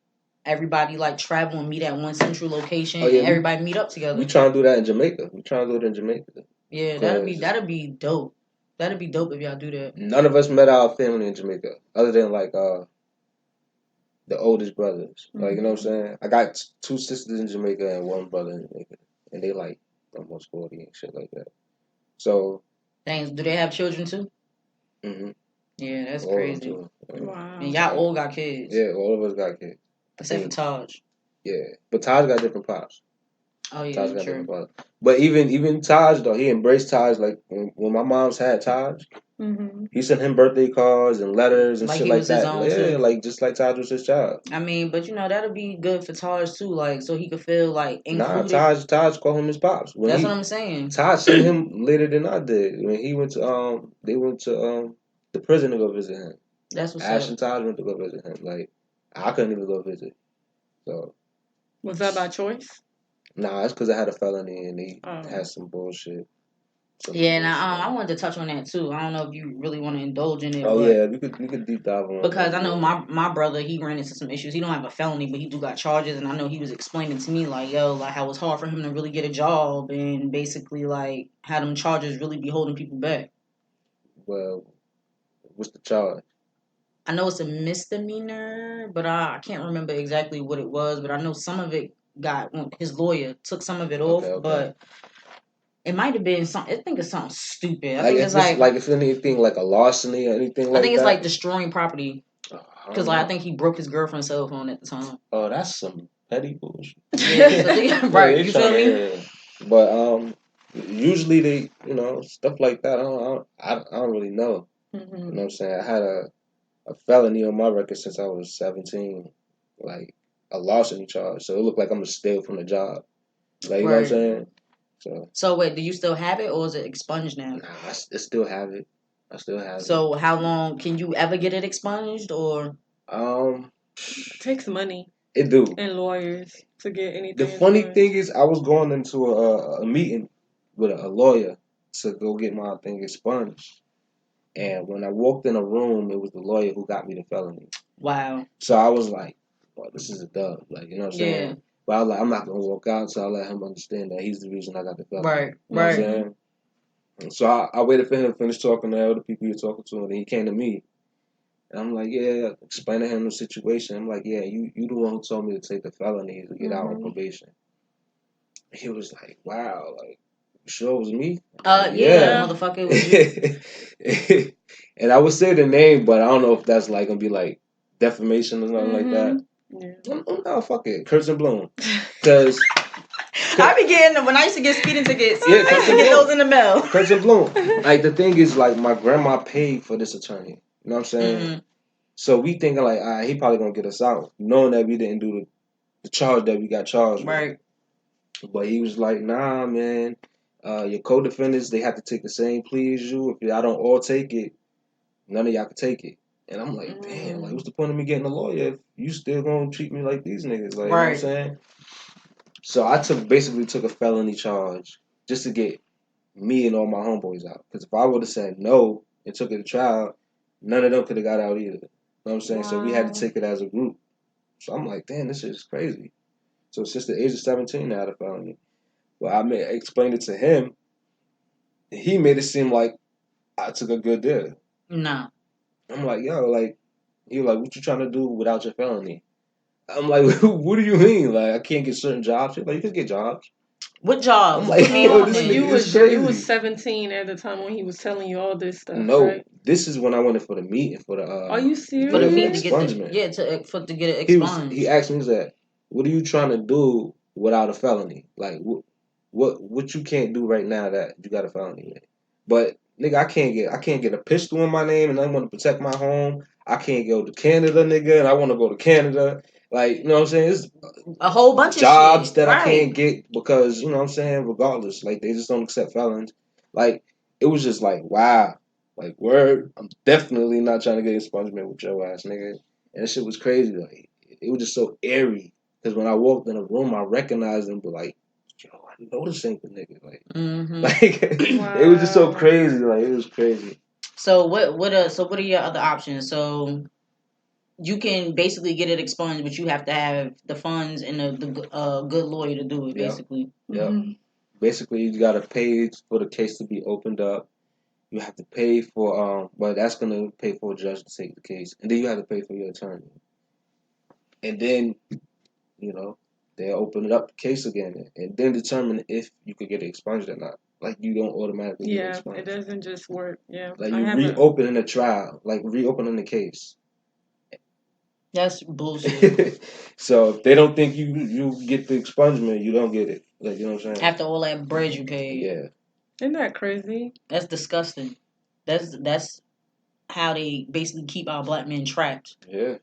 everybody travel and meet at one central location and everybody meet up together. We trying to do that in Jamaica. Yeah, that'd be dope. That'd be dope if y'all do that. None of us met our family in Jamaica, other than like the oldest brothers. Like, you know what I'm saying? I got 2 sisters in Jamaica and 1 brother in Jamaica, and they like almost 40 and shit like that. So, Thanks. Do they have children too? mm-hmm. Yeah, that's all crazy. Wow. And y'all all got kids. Yeah, all of us got kids. Except for Taj. Yeah, but Taj got different pops. Oh yeah, Taj got true. different pops. But even Taj though, he embraced Taj. Like when my mom's had Taj, he sent him birthday cards and letters and Like shit he like was his that. own Yeah, too. like just like Taj was his child. I mean, but you know that'll be good for Taj too, like so he could feel like included. Nah, Taj called him his pops. That's what I'm saying. Taj sent him later than I did. When he went to they went to the prison to go visit him. That's what's Ash up. and Taj went to go visit him. Like I couldn't even go visit. So was that by choice? Nah, it's because I had a felony and he had some bullshit. Yeah, now I wanted to touch on that too. I don't know if you really want to indulge in it. Oh but yeah, we could deep dive on because that. I know my brother, he ran into some issues. He don't have a felony, but he do got charges, and I know he was explaining to me like, yo, like how it's hard for him to really get a job, and basically like how them charges really be holding people back. Well, what's the charge? I know it's a misdemeanor, but I can't remember exactly what it was. But I know some of it his lawyer took some of it off, but. It might have been something. I think it's something stupid. I think it's like if anything like a larceny or anything like that. I think it's like destroying property. Because I think he broke his girlfriend's cell phone at the time. Oh, that's some petty bullshit. Yeah, right. You feel me? But usually they, stuff like that. I don't really know. You know what I'm saying? I had a felony on my record since I was 17, like a larceny charge. So it looked like I'm gonna steal from the job. Like you know what I'm saying? So wait, do you still have it or is it expunged now? Nah, I still have it. I still have it. So how long can you ever get it expunged or? It takes money. It do. And lawyers to get anything. The funny thing is, I was going into a meeting with a lawyer to go get my thing expunged, and when I walked in a room, it was the lawyer who got me the felony. Wow. So I was like, "Well, this is a dub." Like you know what I'm saying? Yeah. But I was like, I'm not gonna walk out until I let him understand that he's the reason I got the felony. Right. You know what I'm saying? And so I waited for him to finish talking to all the people he was talking to, and then he came to me. And I'm like, yeah, explaining to him the situation. I'm like, yeah, you the one who told me to take the felony to get out on probation. He was like, wow, like, you sure it was me? Yeah, motherfucker, it was you. And I would say the name, but I don't know if that's like gonna be like defamation or something like that. Yeah. No, fuck it, Kurtz and Bloom. Because I be getting when I used to get speeding tickets. Yeah, I used to get those in the mail. Kurtz and Bloom. Like the thing is, like my grandma paid for this attorney. You know what I'm saying? So we thinking like, he probably gonna get us out, knowing that we didn't do the charge that we got charged with. But he was like, nah, man, your co-defendants, they have to take the same plea as you. If y'all don't all take it, none of y'all can take it. And I'm like, damn, like what's the point of me getting a lawyer if you still gonna treat me like these niggas? Like, you know what I'm saying? So I basically took a felony charge just to get me and all my homeboys out. Because if I would have said no and took it to trial, none of them could have got out either. You know what I'm saying? Wow. So we had to take it as a group. So I'm like, damn, this shit is crazy. So since the age of 17, I had a felony. Well, I explained it to him. And he made it seem like I took a good deal. Nah. I'm like, yo, like, he was like, what you trying to do without your felony? I'm like, what do you mean? Like, I can't get certain jobs? Like, you can get jobs. What jobs? I'm like, yo, this you was crazy. You was 17 at the time when he was telling you all this stuff. No, right? This is when I went in for the meeting for the. Are you serious? For the meeting expungement. to get it expunged. He asked me that. What are you trying to do without a felony? Like what you can't do right now that you got a felony with? But nigga, I can't get a pistol in my name, and I want to protect my home. I can't go to Canada, nigga, and I want to go to Canada. Like, you know what I'm saying? It's a whole bunch of jobs shit. that I can't get because, you know what I'm saying, regardless. Like, they just don't accept felons. Like, it was just like, wow. Like, word, I'm definitely not trying to get expungement with your ass, nigga. And that shit was crazy. Like, it was just so eerie. Because when I walked in the room, I recognized them, but like, yo, I know this ain't the nigga. Like, wow. It was just so crazy. Like, it was crazy. So what are your other options? So you can basically get it expunged, but you have to have the funds and the good lawyer to do it, basically. Yeah. Basically, you got to pay for the case to be opened up. You have to pay for but that's gonna pay for a judge to take the case, and then you have to pay for your attorney, and then they'll open it up the case again, and then determine if you could get it expunged or not. Like you don't automatically get it expunged. It doesn't just work. Yeah, like you reopening the trial, like reopening the case. That's bullshit. So if they don't think you get the expungement, you don't get it. Like, you know what I'm saying? After all that bread you paid. Yeah. Isn't that crazy? That's disgusting. That's how they basically keep our black men trapped. Yeah.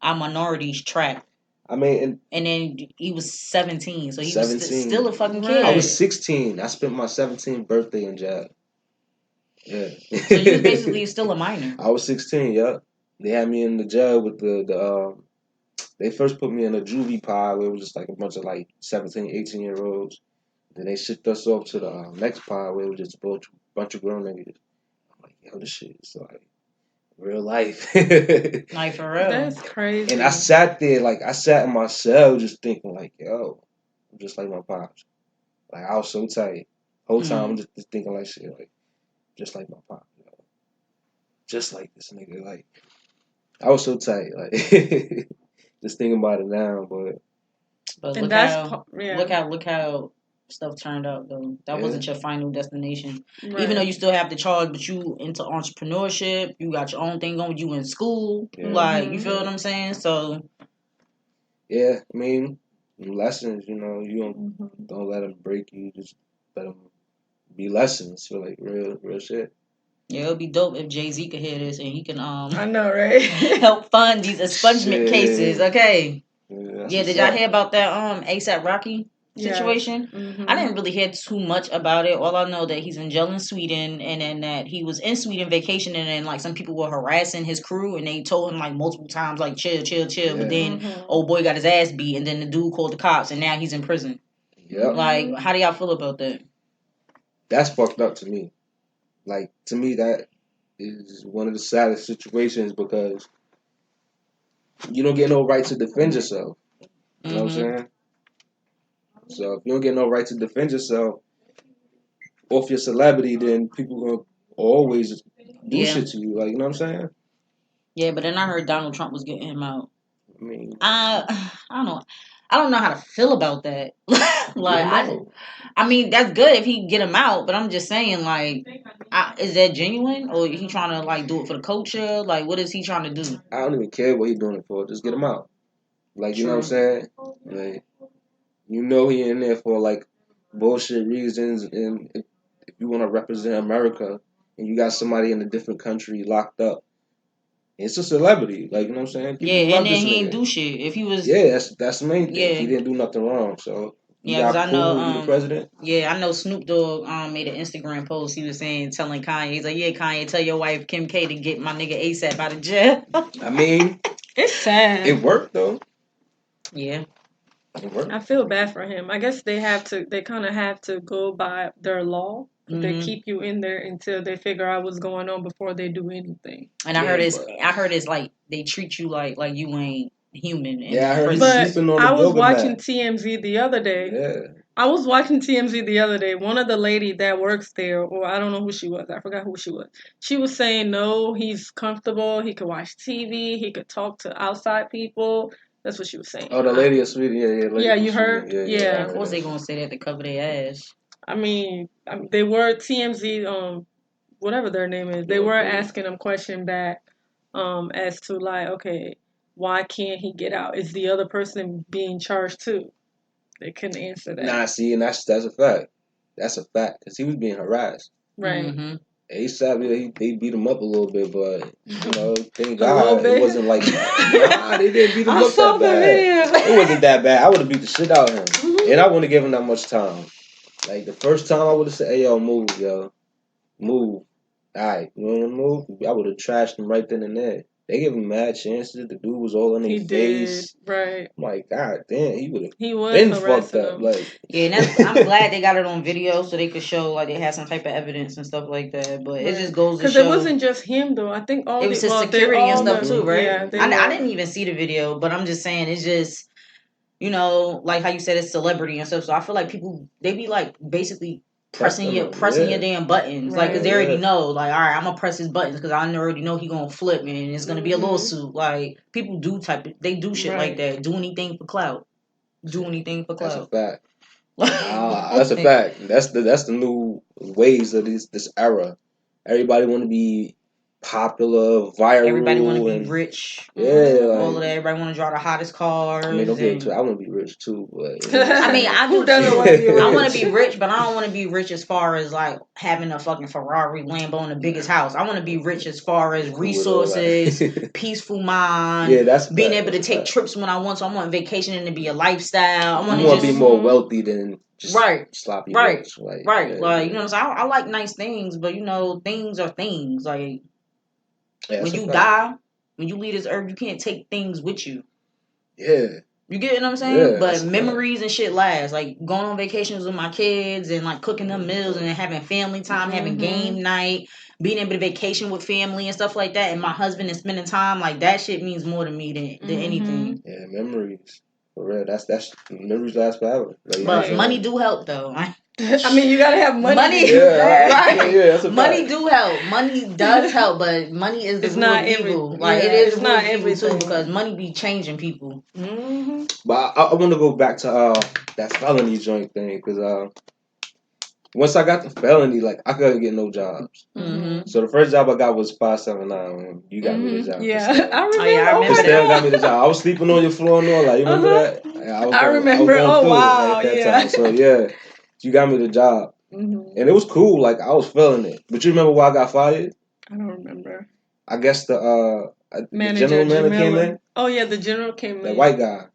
Our minorities trapped. I mean, and then he was 17, so he 17. was still a fucking kid. I was 16. I spent my 17th birthday in jail. Yeah. So you basically still a minor. I was 16. Yeah. They had me in the jail with they first put me in a juvie pod where it was just like a bunch of like 17, 18-year-olds. Then they shipped us off to the next pod where it was just a bunch of grown niggas. I'm like, yo, this shit is like real life. Like, for real. That's crazy. And I sat in my cell just thinking like, yo, I'm just like my pops. Like, I was so tight. Whole time I'm just thinking like shit, like, just like my pops. You know? Just like this nigga. Like, I was so tight. Like, just thinking about it now, but look how stuff turned out though. That wasn't your final destination. Right. Even though you still have the charge, but you into entrepreneurship, you got your own thing going, you in school. Yeah. Like, you feel what I'm saying? So yeah, I mean, lessons, you don't let them break you, just let them be lessons for like real shit. Yeah, it would be dope if Jay-Z could hear this and he can I know, right? help fund these expungement cases. Okay. Yeah, did y'all hear about that ASAP Rocky situation? Yeah. Mm-hmm. I didn't really hear too much about it. All I know that he's in jail in Sweden, and then that he was in Sweden vacationing, and like some people were harassing his crew, and they told him like multiple times like chill. Yeah. But then old boy got his ass beat, and then the dude called the cops, and now he's in prison. Yep. Like, how do y'all feel about that? That's fucked up to me. Like, to me, that is one of the saddest situations because you don't get no right to defend yourself. You know what I'm saying? So if you don't get no right to defend yourself off your celebrity, then people will always do shit to you. Like, you know what I'm saying? Yeah, but then I heard Donald Trump was getting him out. I mean, I don't know. I don't know how to feel about that. Like, I mean, that's good if he get him out, but I'm just saying, like, is that genuine, or is he trying to like do it for the culture? Like, what is he trying to do? I don't even care what he's doing it for. Just get him out. Like, you know what I'm saying? Like, he in there for like bullshit reasons, and if you want to represent America, and you got somebody in a different country locked up. It's a celebrity, like, you know what I'm saying? People and then he didn't do shit. If he was, that's the main thing. Yeah. He didn't do nothing wrong, so because I know the president. Yeah, I know Snoop Dogg made an Instagram post. He was telling Kanye, he's like, yeah, Kanye, tell your wife Kim K to get my nigga ASAP out of jail. I mean, it's sad. It worked though. Yeah. I feel bad for him. I guess they kind of have to go by their law. Mm-hmm. They keep you in there until they figure out what's going on before they do anything. And I heard it's like they treat you like you ain't human. Yeah, I heard. But I was watching TMZ the other day. Yeah. I was watching TMZ the other day. One of the lady that works there, or I don't know who she was. I forgot who she was. She was saying, no, he's comfortable. He could watch TV. He could talk to outside people. That's what she was saying. Oh, the lady of Sweden. Yeah, you heard? Yeah. Of course they gonna say that to cover their ass. I mean, they were TMZ, whatever their name is. They were asking them question back, as to like, okay, why can't he get out? Is the other person being charged too? They couldn't answer that. Nah, see, and that's a fact. That's a fact because he was being harassed. Right. Mm-hmm. ASAP, they beat him up a little bit, but thank God it wasn't like nah, they didn't beat him up that bad. It wasn't that bad. I would have beat the shit out of him, and I wouldn't have given him that much time. Like the first time, I would have said, "Hey, yo, move. All right, you want to move?" I would have trashed him right then and there. They gave him mad chances. The dude was all in his face. Right. I'm like, God damn, he would have been fucked up. Like, yeah, and I'm glad they got it on video so they could show like they had some type of evidence and stuff like that. But it just goes to show. Because it wasn't just him though. I think it was his security and stuff too, right? Yeah, I didn't even see the video, but I'm just saying it's just like how you said it's celebrity and stuff. So I feel like people they be like basically pressing your damn buttons. Right. Like, because they already know, like, all right, I'm going to press his buttons because I already know he going to flip and it's going to be a lawsuit. Like, people they do shit like that. Do anything for clout. Do anything for clout. That's a fact. That's a fact. That's the new ways of this era. Everybody want to be popular, viral. Everybody want to be rich. Yeah, all of that. Everybody want to drive the hottest cars. I mean, don't get into it. I want to be rich too, but I mean, I do. Who doesn't want to be rich? I want to be rich, but I don't want to be rich as far as like having a fucking Ferrari, Lambo, and the biggest house. I want to be rich as far as resources, peaceful mind. Yeah, that's being able to take trips when I want. So I want vacationing to be a lifestyle. I want to be more wealthy than. Just sloppy rich. Like, you know what I'm saying? I like nice things, but you know, things are things. Like, when you die, when you leave this earth, you can't take things with you. Yeah. You get what I'm saying? Yeah, but memories and shit last. Like, going on vacations with my kids and, like, cooking them meals and having family time, having game night, being able to vacation with family and stuff like that, and my husband and spending time, like, that shit means more to me than anything. Yeah, memories. For real, that's memories last forever. Like, but money do help though. I mean, you gotta have money. Right? Yeah, that's a money fact. do help. Money does help, but money is the root of evil. Like, it is the root of evil too, because money be changing people. Mm-hmm. But I want to go back to that felony joint thing, because once I got the felony, like, I couldn't get no jobs. Mm-hmm. So the first job I got was 579. You got me the job. Yeah, I remember. I remember that. Got me the job. I was sleeping on your floor and all. Like, you remember that? I remember. At that time. So yeah, you got me the job, and it was cool. Like, I was feeling it. But you remember why I got fired? I don't remember. I guess the general manager came in. Oh yeah, the general came in. That white guy.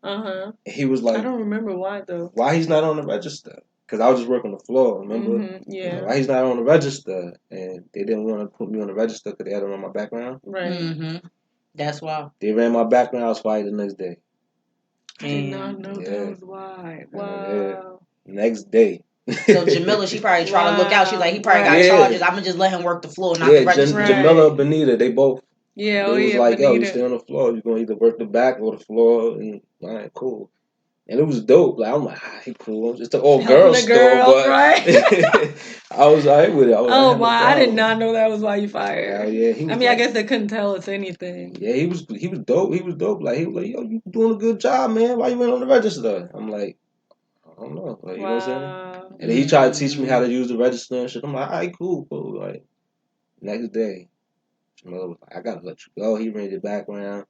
He was like, I don't remember why though. Why he's not on the register? Because I was just working the floor, remember? Yeah. Why he's not on the register? And they didn't want to put me on the register because they had it on my background. Right. That's why. They ran my background. I was fired the next day. I did not know that was why. Wow. Yeah. Next day. So Jamila, she probably tried to look out. She's like, he probably got charges. I'm gonna just let him work the floor, not the register. Jamila and Benita, they both. Yeah, they was like, Benita. Yo, you stay on the floor. You're gonna either work the back or the floor. And all right, cool. And it was dope. Like, I'm like, he cool. It's the old girl store, but right? I was alright with it. Oh wow, I did not know that was why you fired. Hell yeah, I guess they couldn't tell us anything. Yeah, he was dope. He was dope. Like, he was like, yo, you doing a good job, man. Why you went on the register? I'm like, I don't know. Like, you know what I'm saying? And then he tried to teach me how to use the register and shit. I'm like, all right, cool. Like, next day, Jamila was like, I gotta let you go. He ran the background.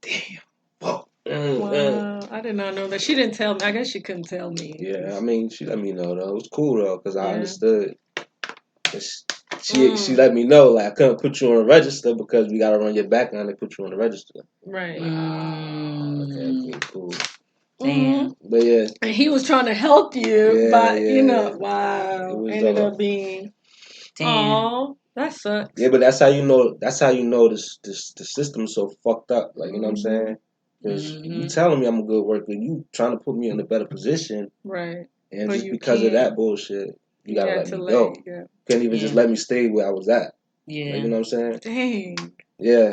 Damn. Fuck. Wow, I did not know that. She didn't tell me. I guess she couldn't tell me. Yeah, I mean, she let me know though. It was cool though, because I understood. She let me know, like, I couldn't put you on the register because we gotta run your background and put you on the register. Right. Okay, cool. Damn. But yeah. And he was trying to help you, but you know, wow, ended up being. Damn. That sucks. Yeah, but that's how you know. That's how you know the system's so fucked up. Like, you know what I'm saying? Because you telling me I'm a good worker, you trying to put me in a better position, right? And but just because of that bullshit, you gotta let me go. Couldn't even just let me stay where I was at. Yeah, like, you know what I'm saying? Dang. Yeah.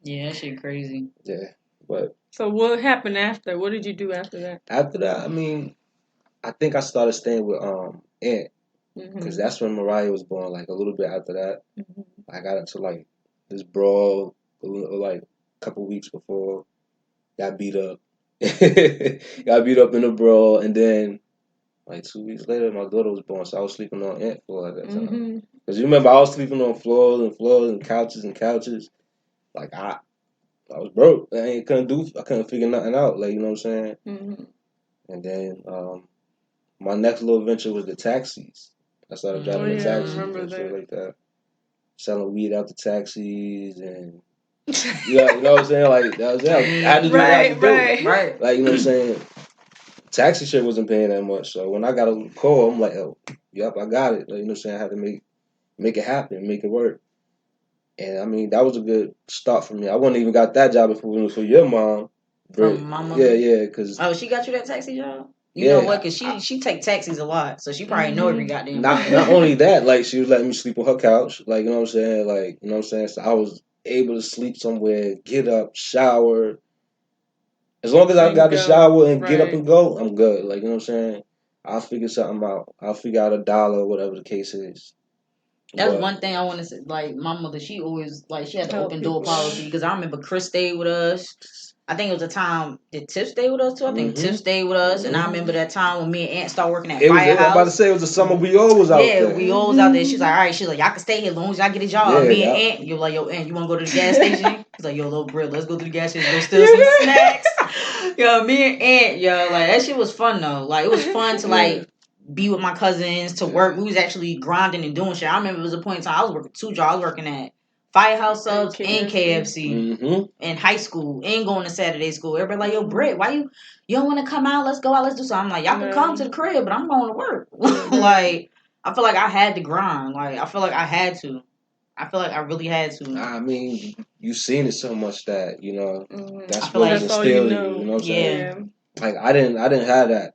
Yeah, that shit crazy. Yeah, but. So what happened after? What did you do after that? After that, I mean, I think I started staying with Aunt. Because that's when Mariah was born, like, a little bit after that. I got into, like, this brawl, like, a couple weeks before. Got beat up. Got beat up in a brawl. And then, like, 2 weeks later, my daughter was born. So I was sleeping on Aunt floor at that time. Because you remember, I was sleeping on floors and couches. Like, I was broke. I couldn't figure nothing out. Like, you know what I'm saying? And then my next little venture was the taxis. I started driving the taxis and shit like that. Selling weed out the taxis and you know what I'm saying? Like, that was I had to do what I had to do. Right. Like, you know what I'm saying? Taxi shit wasn't paying that much. So when I got a call, I'm like, oh, yep, I got it. Like, you know what I'm saying? I had to make it happen, make it work. And I mean, that was a good start for me. I wouldn't even got that job if it wasn't for your mom. From my mother? Yeah, because... Oh, she got you that taxi job? You know what? Because she take taxis a lot, so she probably know every goddamn. Not only that, like, she was letting me sleep on her couch, like, you know what I'm saying, like, you know what I'm saying. So I was able to sleep somewhere, get up, shower. As long as I got to shower and get up and go, I'm good. Like, you know what I'm saying. I'll figure something out. I'll figure out $1 or whatever the case is. That's one thing I want to say. Like, my mother, she always, like, she had the open door policy. Because I remember Chris stayed with us. I think it was a time, did Tiff stay with us too? I think Tiff stayed with us. And I remember that time when me and Aunt started working at Firehouse. I'm about to say, it was the summer we all was out there. Yeah, we all was out there. She's like, all right, she's like, y'all can stay here as long as y'all get a job. Me and Aunt, you're like, yo, Aunt, you want to go to the gas station? He's like, yo, little bro, let's go to the gas station, go steal some snacks. Yo, me and Aunt, yo, like, that shit was fun, though. Like, it was fun to, like, be with my cousins, to work. We was actually grinding and doing shit. I remember it was a point in time I was working 2 jobs. I was working at Firehouse Subs and KFC in high school and going to Saturday school. Everybody like, yo, Britt, why you don't want to come out? Let's go out. Let's do something. I'm like, y'all can come to the crib, but I'm going to work. Like, I feel like I had to grind. Like, I feel like I had to. I feel like I really had to. I mean, you've seen it so much that, you know, that's what instilled in you. You know what I'm saying? Like, I didn't have that.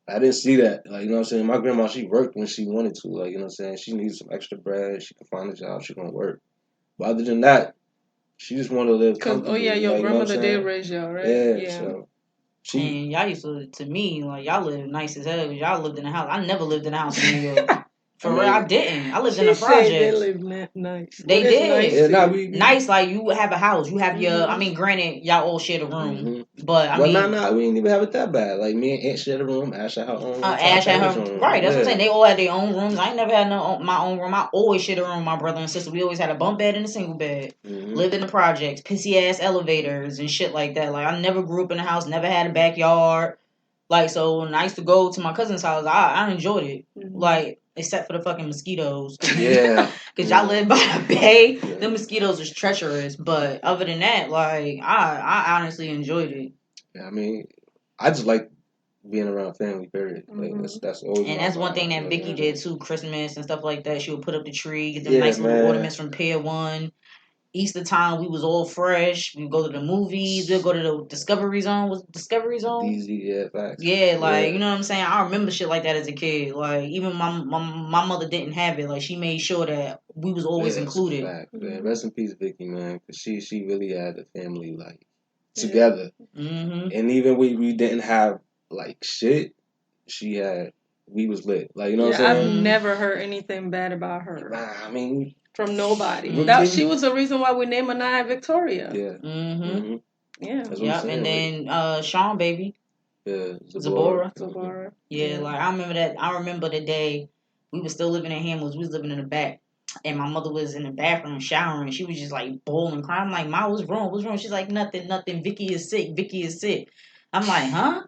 I didn't see that. Like, you know what I'm saying? My grandma, she worked when she wanted to. Like, you know what I'm saying? She needed some extra bread. She could find a job. She gonna work. But other than that, she just wanted to live comfortably. Your grandmother did raise y'all, right? Yeah. So and y'all used to me, like, y'all lived nice as hell. Y'all lived in a house. I never lived in a house in New York. For real, I didn't. I lived in a project. They lived nice. They did. Nice, nice, like, you have a house. You have your, I mean, granted, y'all all share the room. But, I mean. We didn't even have it that bad. Like, me and Aunt shared a room. Ash had her own room. Ash had her room. Right, that's what I'm saying. They all had their own rooms. I ain't never had my own room. I always shared a room with my brother and sister. We always had a bunk bed and a single bed. Lived in the projects. Pissy-ass elevators and shit like that. Like, I never grew up in a house. Never had a backyard. Like, so when I used to go to my cousin's house, I enjoyed it. Like, except for the fucking mosquitoes. Yeah. Because y'all live by the bay. The mosquitoes is treacherous. But other than that, like, I honestly enjoyed it. Yeah, I mean, I just like being around family, period. Like, that's always. And that's one thing that Vicky did too, Christmas and stuff like that. She would put up the tree, get them nice little ornaments from Pier 1. Easter time, we was all fresh. We go to the movies. We'll go to the Discovery Zone. Was it Discovery Zone? DZ, facts. Yeah, like, you know what I'm saying? I remember shit like that as a kid. Like, even my mother didn't have it. Like, she made sure that we was always included. Fact, man. Rest in peace, Vicky, man. Because she really had the family, like, together. And even we didn't have, like, shit. We was lit. Like, you know what I'm saying? I've never heard anything bad about her. Nah, I mean... From nobody. She was the reason why we named Anaya Victoria. Yeah. Yeah. Yep. And then Sean, baby. Yeah. Zabora. Yeah, like, I remember that. I remember the day we was still living in Hamels. We was living in the back. And my mother was in the bathroom showering. She was just, like, bawling, crying. I'm like, Ma, what's wrong? What's wrong? She's like, nothing. Vicky is sick. I'm like, huh?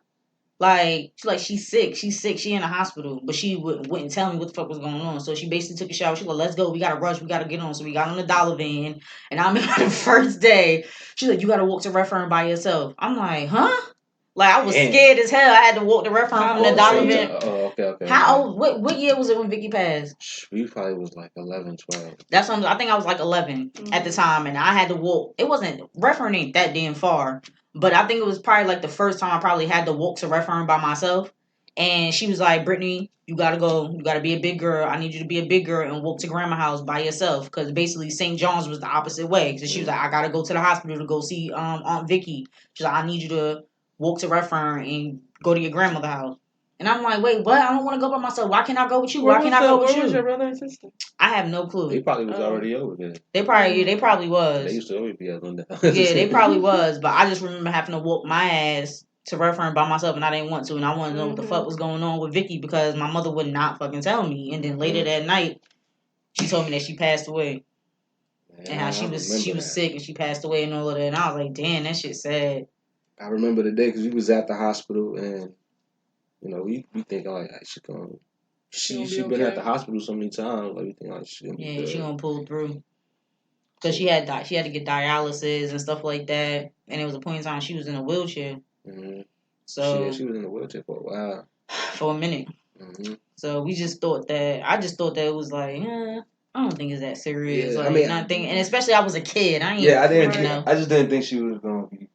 Like, she's sick. She in the hospital. But she wouldn't tell me what the fuck was going on. So she basically took a shower. She's like, let's go. We got to rush. We got to get on. So we got on the dollar van. And I remember the first day, she's like, you got to walk to Ref Firm by yourself. I'm like, huh? Like, I was scared as hell. I had to walk to Ref Firm from the dollar van. Oh, okay. How old? What year was it when Vicky passed? We probably was like 11, 12. That's what I think I was like 11 at the time. And I had to walk. It wasn't, Ref Firm ain't that damn far. But I think it was probably like the first time I probably had to walk to Ref Firm by myself. And she was like, Brittany, you gotta go. You gotta be a big girl. I need you to be a big girl and walk to grandma's house by yourself. Because basically St. John's was the opposite way. Because she was like, I gotta go to the hospital to go see Aunt Vicky. She's like, I need you to walk to Ref Firm and go to your grandmother's house. And I'm like, wait, what? I don't want to go by myself. Why can't I go with you? Why can't I go with you? Where was your brother and sister? I have no clue. They probably was already over there. They probably was. They used to always be at Linda. Yeah, they probably was. But I just remember having to walk my ass to Ref Firm by myself, and I didn't want to. And I wanted to know what the fuck was going on with Vicky because my mother would not fucking tell me. And then later that night, she told me that she passed away. Man, and how she was sick and she passed away and all of that. And I was like, damn, that shit sad. I remember the day because we was at the hospital and, you know, we thinking like, she gonna... She been at the hospital so many times. Like, we think like she gonna be good. She gonna pull through. Cause she had to get dialysis and stuff like that, and it was a point in time she was in a wheelchair. So she was in a wheelchair for a while. For a minute. So I just thought that it was like, I don't think it's that serious. Yeah, like, I mean, and especially I was a kid. I just didn't think she was gonna be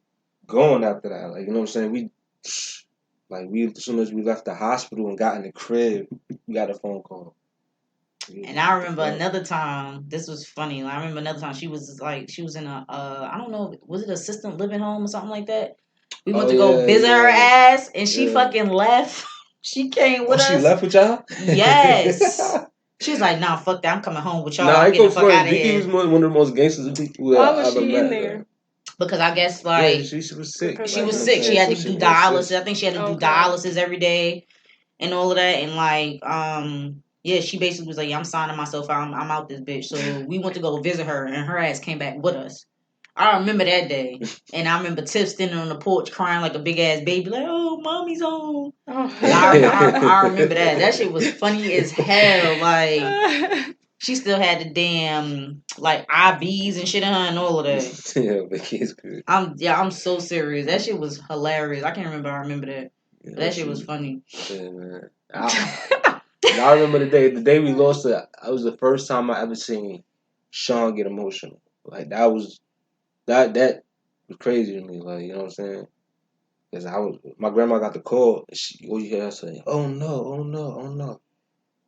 going after that. Like, you know what I'm saying? As soon as we left the hospital and got in the crib, we got a phone call. And I remember another time, this was funny. I remember another time she was in a, I don't know, was it assistant living home or something like that? We went to go visit her ass and she fucking left. She came with us. She left with y'all? Yes. She was like, nah, fuck that. I'm coming home with y'all. Nah, I'm getting the fuck out of Vicky here. was one of the most gangsters people that Why I was ever she met. in there? Because I guess, like... Yeah, she was sick. She was sick. She had to do dialysis. I think she had to do dialysis every day and all of that. And, like, yeah, she basically was like, yeah, I'm signing myself out. I'm out this bitch. So we went to go visit her, and her ass came back with us. I remember that day. And I remember Tiff standing on the porch crying like a big ass baby, like, oh, mommy's home. Oh. I remember that. That shit was funny as hell. Like, she still had the damn, like, IVs and shit in her and all of that. Yeah, Vicky's good. I'm so serious. That shit was hilarious. I can't remember. I remember that. Yeah, that shit was funny. Yeah, man. I remember the day we lost it. That was the first time I ever seen Sean get emotional. Like that was crazy to me. Like, you know what I'm saying? Because my grandma got the call. And all you hear her say, "Oh no, oh no, oh no,"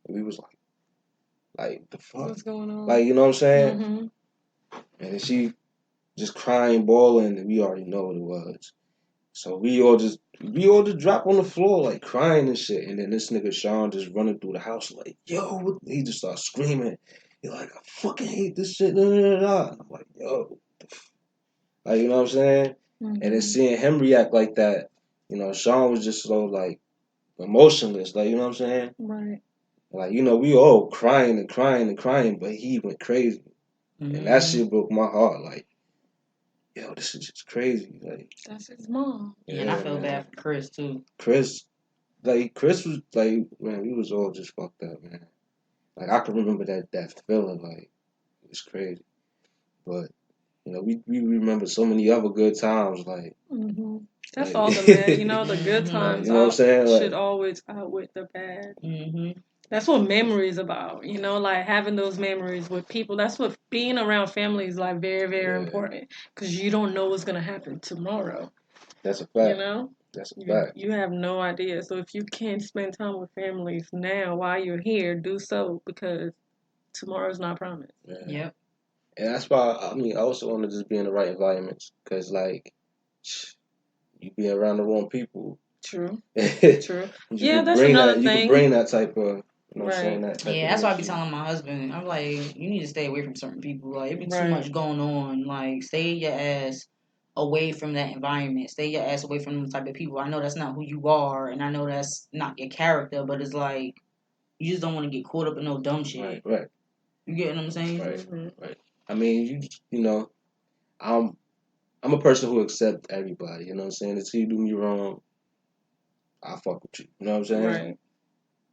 and we was like the fuck, what's going on? Like, you know what I'm saying? Mm-hmm. And then she just crying, bawling, and we already know what it was. So we all just drop on the floor like crying and shit. And then this nigga Sean just running through the house like, yo, he just starts screaming. He's like, I fucking hate this shit. I'm like, yo, like, you know what I'm saying? Mm-hmm. And then seeing him react like that, you know, Sean was just so like emotionless, like, you know what I'm saying? Right. Like, you know, we all crying and crying and crying, but he went crazy. Mm-hmm. And that shit broke my heart. Like, yo, this is just crazy. Like, that's his mom. Yeah, and I feel bad for Chris too. Chris was like, man, we was all just fucked up, man. Like, I can remember that feeling. Like, it's crazy. But, you know, we remember so many other good times. Like, mm-hmm. That's like, all the bad. You know, the good times, you know what I'm saying? should always outweigh the bad. Mm-hmm. That's what memory is about, you know, like having those memories with people. That's what being around family is like very, very important because you don't know what's going to happen tomorrow. That's a fact. You know? That's a fact. You have no idea. So if you can't spend time with families now while you're here, do so because tomorrow's not promised. Yeah. Yep. And that's why, I mean, I also want to just be in the right environments because, like, you be around the wrong people. True. True. Yeah, that's another thing. You can bring that type of, you know what I'm saying? That type that's why I be telling my husband, I'm like, you need to stay away from certain people. Like, it be too much going on. Like, stay your ass away from that environment. Stay your ass away from them type of people. I know that's not who you are, and I know that's not your character, but it's like, you just don't want to get caught up in no dumb shit. Right. You get what I'm saying? Right. I mean, you know, I'm a person who accepts everybody. You know what I'm saying? Until you do me wrong, I'll fuck with you. You know what I'm saying? Right.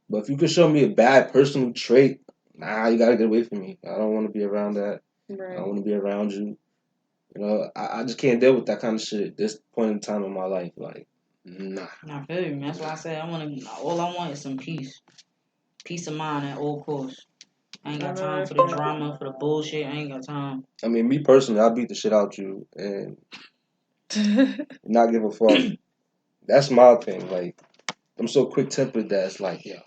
But if you could show me a bad personal trait, nah, you gotta get away from me. I don't want to be around that. Right. I don't want to be around you. You know, I just can't deal with that kind of shit at this point in time in my life. Like, nah. I feel you. That's why I said all I want is some peace. Peace of mind at all costs. I ain't got time for the drama, for the bullshit. I ain't got time. I mean, me personally, I'll beat the shit out you and not give a fuck. That's my thing. Like, I'm so quick-tempered that it's like, yo,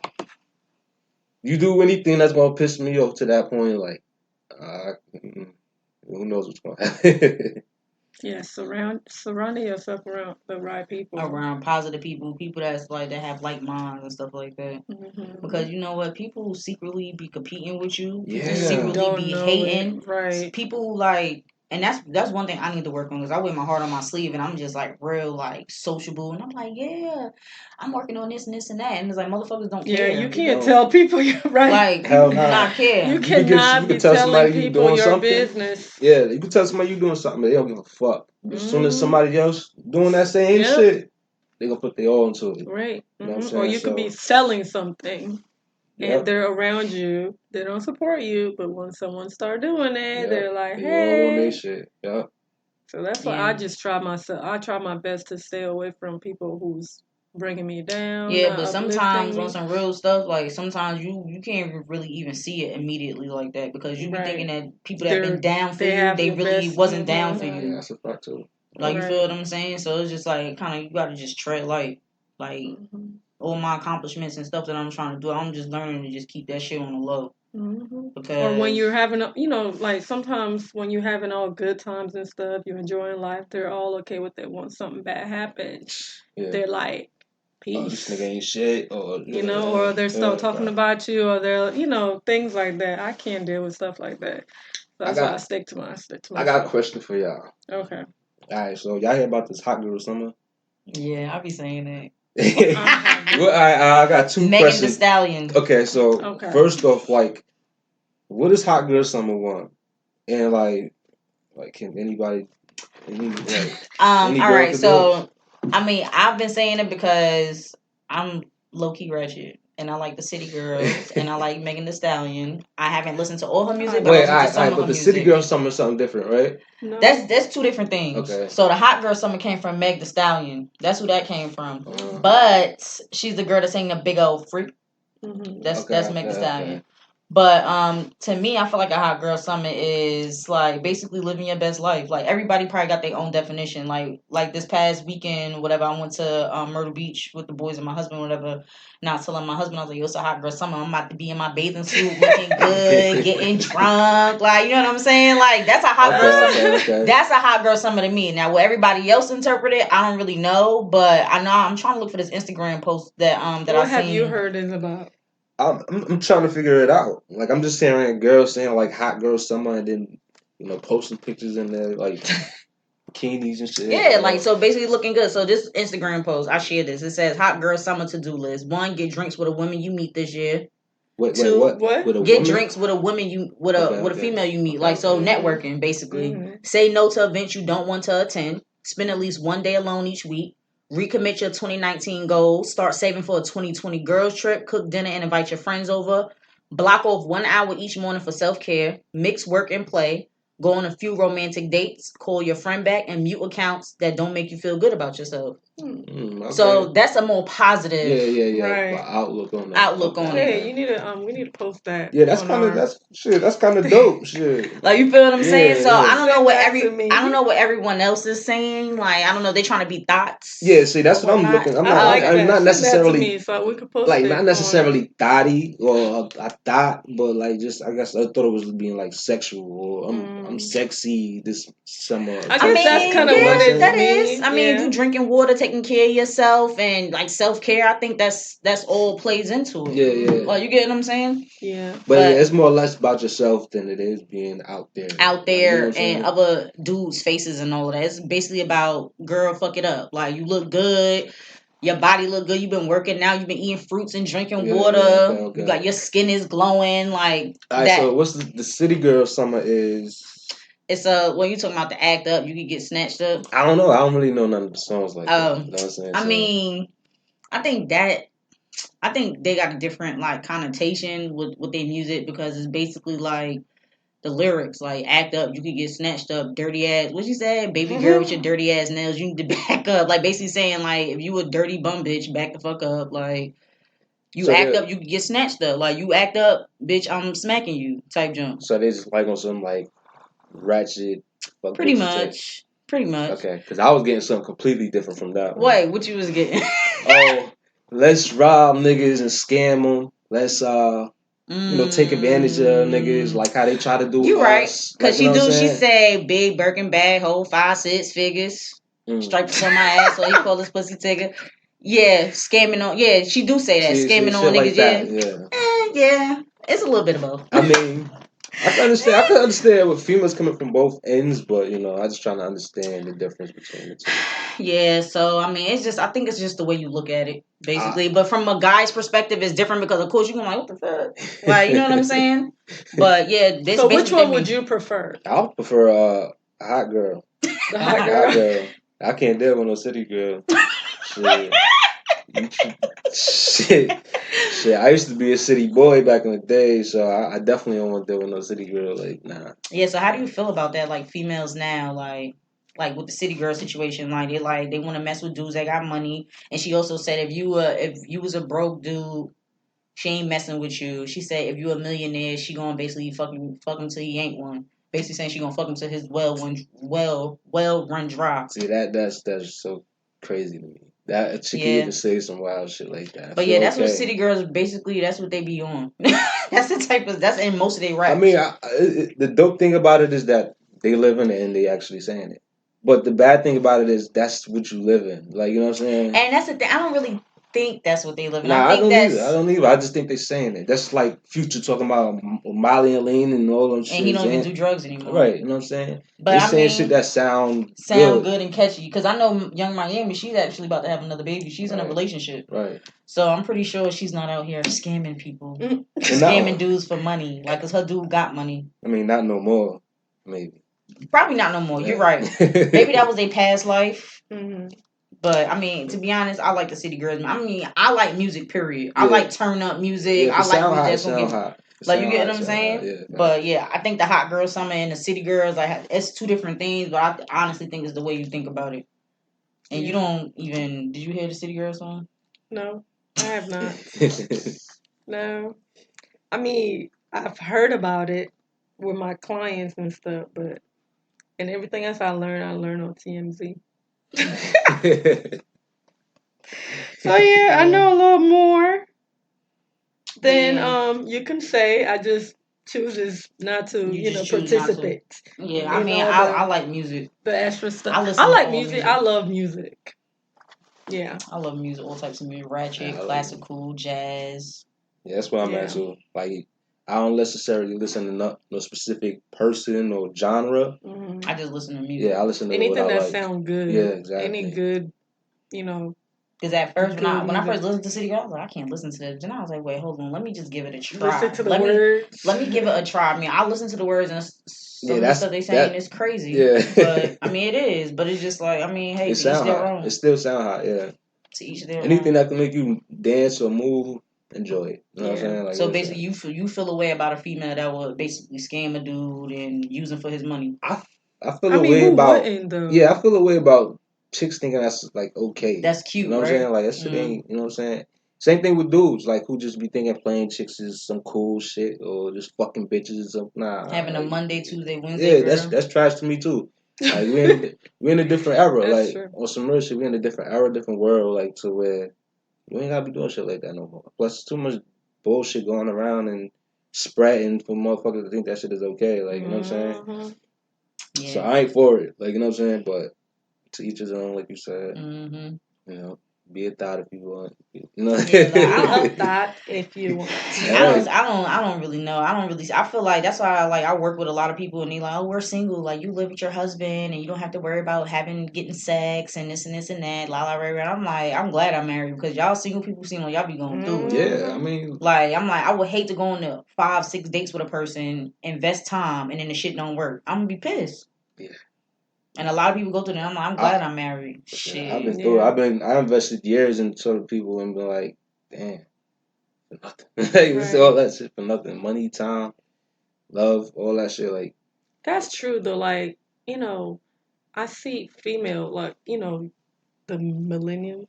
you do anything that's gonna piss me off to that point, like, who knows what's gonna happen. Yeah, surrounding yourself around the right people. Around positive people that's like that have like minds and stuff like that. Mm-hmm. Because you know what, people secretly be competing with you. People secretly be hating. Right. People like, and that's one thing I need to work on because I wear my heart on my sleeve and I'm just like real like sociable and I'm like, yeah, I'm working on this and this and that, and it's like motherfuckers don't care. Yeah, you can't tell people you're right. Like people do not care. You cannot be telling people your business. Yeah, you can tell somebody you doing something, but they don't give a fuck. As soon as somebody else doing that same shit, they gonna put their all into it. Right. You know what I'm saying? Or you could be selling something. And they're around you. They don't support you, but when someone start doing it, they're like, "Hey." All on their shit. Yep. So that's why I just try myself. I try my best to stay away from people who's bringing me down. Yeah, but sometimes on some real stuff, like sometimes you can't really even see it immediately like that because you be thinking that people that been down for you, they really wasn't down for you. Yeah, that's a fact too. Like you feel what I'm saying? So it's just like kind of you got to just tread light, like. All my accomplishments and stuff that I'm trying to do, I'm just learning to just keep that shit on the low. Mm-hmm. Because or when you're having, like sometimes when you're having all good times and stuff, you're enjoying life, they're all okay with it. Once something bad happens, they're like peace. This nigga ain't shit, or or they're still talking about you, or they're, things like that. I can't deal with stuff like that. That's why I stick to myself. I got a question for y'all. Okay. All right, so y'all hear about this hot girl summer? Yeah, I'll be saying that. Well, I got two Megan questions. Thee Stallion. Okay, so first off, like, what does hot girl summer want? And like can anybody? All right, so I mean, I've been saying it because I'm low key ratchet, and I like the City Girls, and I like Megan Thee Stallion. I haven't listened to all her music, but I listened to some of her but the music. City Girl summer is something different, right? No. That's two different things. Okay. So the hot girl summer came from Meg Thee Stallion. That's who that came from. But she's the girl that sang the Big Old Freak. Mm-hmm. That's Meg Thee Stallion. Okay. But to me, I feel like a hot girl summer is like basically living your best life. Like everybody probably got their own definition. Like this past weekend, whatever, I went to Myrtle Beach with the boys and my husband, whatever. Not telling my husband, I was like, "Yo, it's a hot girl summer. I'm about to be in my bathing suit, looking good, getting drunk." Like, you know what I'm saying? Like that's a hot girl summer. Okay. That's a hot girl summer to me. Now, what everybody else interpret it, I don't really know. But I know I'm trying to look for this Instagram post that I seen. What have you heard is about? I'm trying to figure it out. Like I'm just hearing a girl saying like hot girl summer and then posting pictures in there like bikinis and shit. Yeah, like so basically looking good. So this Instagram post, I shared this. It says hot girl summer to do list. 1, get drinks with a woman you meet this year. Wait, 2, what? With get drinks with a woman with a female you meet. Like so networking basically. Mm-hmm. Say no to events you don't want to attend. Spend at least 1 day alone each week. Recommit your 2019 goals. Start saving for a 2020 girls trip. Cook dinner and invite your friends over. Block off 1 hour each morning for self-care. Mix work and play. Go on a few romantic dates. Call your friend back and mute accounts that don't make you feel good about yourself. Okay. So that's a more positive right. Outlook on it. Hey, we need to post that. Yeah, that's kind of dope. Shit. Like you feel what I'm saying? So I don't know what everyone else is saying. Like I don't know, they trying to be thoughts. Yeah, see, that's what I'm looking. I'm not necessarily me, so we could post like not necessarily thotty or a thought, but like just I guess I thought it was being like sexual or I'm sexy this summer. I guess that's kind of what it is. I mean, you drinking water, taking care of yourself, and like self care. I think that's all plays into it. Yeah. Well, you get what I'm saying? Yeah. But it's more or less about yourself than it is being out there. Out there and other dudes' faces and all of that. It's basically about girl, fuck it up. Like you look good. Your body look good. You've been working out. You've been eating fruits and drinking water. Okay. You got your skin is glowing. Like all right, that. So what's the City Girl summer is? It's when you talking about the act up, you can get snatched up. I don't know. I don't really know none of the songs like that. You know what I'm saying? I mean, I think they got a different like connotation with their music because it's basically like the lyrics like act up, you could get snatched up, dirty ass. What you said, baby girl with your dirty ass nails, you need to back up. Like basically saying like if you a dirty bum bitch, back the fuck up. Like you act up, you could get snatched up. Like you act up, bitch, I'm smacking you type jump. So they just like on some like ratchet. Pretty much. Okay, because I was getting something completely different from that. Wait, what you was getting? Let's rob niggas and scam them. Let's take advantage of niggas like how they try to do. You right? Because she say big Birkin bag, hold 5, 6 figures, stripes on my ass, so he call this pussy ticker. Yeah, scamming on. Yeah, she do say that scamming on niggas. Like yeah, it's a little bit of both. I mean. I can understand what females coming from both ends, but I just trying to understand the difference between the two. Yeah, so I mean, I think it's just the way you look at it, basically. But from a guy's perspective, it's different because of course you're gonna like, what the fuck, like you know what I'm saying? But yeah, so which one would you prefer? I'll prefer a hot girl. The hot girl. I can't deal with no city girl. Shit. I used to be a city boy back in the day, so I definitely don't want to deal with no city girl. Like, nah. Yeah. So how do you feel about that? Like females now, like with the city girl situation, like they want to mess with dudes that got money. And she also said if you was a broke dude, she ain't messing with you. She said if you a millionaire, she gonna basically fuck him till he ain't one. Basically saying she gonna fuck him till his well run dry. See that's so crazy to me. That she can even say some wild shit like that. But yeah, that's what city girls basically. That's what they be on. That's the type of that's in most of their raps. I mean, the dope thing about it is that they live in it and they actually saying it. But the bad thing about it is that's what you live in. Like you know what I'm saying. And that's the thing. I don't really think that's what they live in. Nah, I think that's. I don't either. I just think they're saying it. That's like Future talking about Molly and Lean and all them shit. And he don't even do drugs anymore. Right, you know what I'm saying? But they I saying mean, shit that sound good and catchy. Because I know Young Miami, she's actually about to have another baby. She's in a relationship. Right. So I'm pretty sure she's not out here scamming people. Scamming dudes for money. Like, because her dude got money. I mean, not no more. Maybe. Probably not no more. Yeah. You're right. Maybe that was their past life. Mm-hmm. But, I mean, to be honest, I like the city girls. I mean, I like music, period. Yeah. I like turn up music. I like music that's going to get... Like, you get what I'm saying? Yeah, but, yeah, I think the hot girl summer and the city girls, like, it's two different things. But I honestly think it's the way you think about it. And you don't even... Did you hear the city girl song? No, I have not. No. I mean, I've heard about it with my clients and stuff, but... And everything else I learn on TMZ. So yeah, I know a little more than you can say. I just chooses not to, participate. Yeah, I mean, I like music. The extra stuff. I like music. I love music. Yeah. I love music, all types of music, ratchet, classical, jazz. Yeah, that's what I'm at too. Like, I don't necessarily listen to no specific person or genre. Mm-hmm. I just listen to music. Yeah, I listen to anything that like. sound good. Yeah, exactly. Any good, Because at first, when I first listened to City Girl, I was like, I can't listen to this. And I was like, wait, hold on, let me just give it a try. Listen to the words. Let me give it a try. I mean, I listen to the words and some of the stuff they saying is crazy. Yeah. But I mean, it is. But it's just like, I mean, hey, to each their own. It still sound hot, yeah. To each their own. Anything that can make you dance or move, enjoy it. You know what I'm saying? Like, so basically, you feel a way about a female that would basically scam a dude and use him for his money. I feel a way about. Yeah, I feel a way about chicks thinking that's like okay. That's cute. You know what I'm saying? Like that shit ain't. You know what I'm saying? Same thing with dudes, like who just be thinking playing chicks is some cool shit or just fucking bitches or nah. Having a Monday, Tuesday, Wednesday. Yeah, that's trash to me too. Like we in a different era. Like true. On some real shit, we in a different era, different world. Like to where you ain't gotta be doing shit like that no more. Plus, too much bullshit going around and spreading for motherfuckers to think that shit is okay. Like you know what I'm saying? Yeah. So I ain't for it. Like you know what I'm saying? But to each his own, like you said. Mm-hmm. You know. Be a thought if you want. You know? Yeah, like, I'll thought if you want. I don't really know. I feel like that's why I work with a lot of people and they like, oh, we're single. Like you live with your husband and you don't have to worry about getting sex and this and this and that. La la la. I'm like, I'm glad I'm married because y'all single people seem like y'all be going through it. Yeah, I mean, like I'm like, I would hate to go on to 5-6 dates with a person, invest time, and then the shit don't work. I'm gonna be pissed. Yeah. And a lot of people go through that. I'm glad I'm married. Shit. I've been through it. I invested years into other people and been like, damn, for nothing. Like, all that shit for nothing. Money, time, love, all that shit. Like, that's true though. Like, I see female, like, the millennium.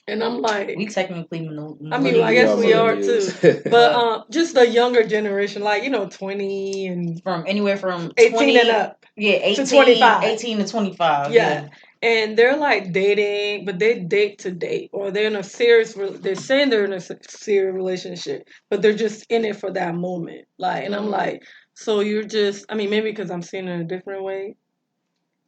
And I'm like... We technically... I mean, I guess we are too. But just the younger generation, like, 20 and... From anywhere from 18 and up. Yeah, 18 to 25. 18 to 25. Yeah. And they're like dating, but they date to date. Or they're in a serious... They're saying they're in a serious relationship. But they're just in it for that moment. Like, and I'm like, so you're just... I mean, maybe because I'm seeing it in a different way.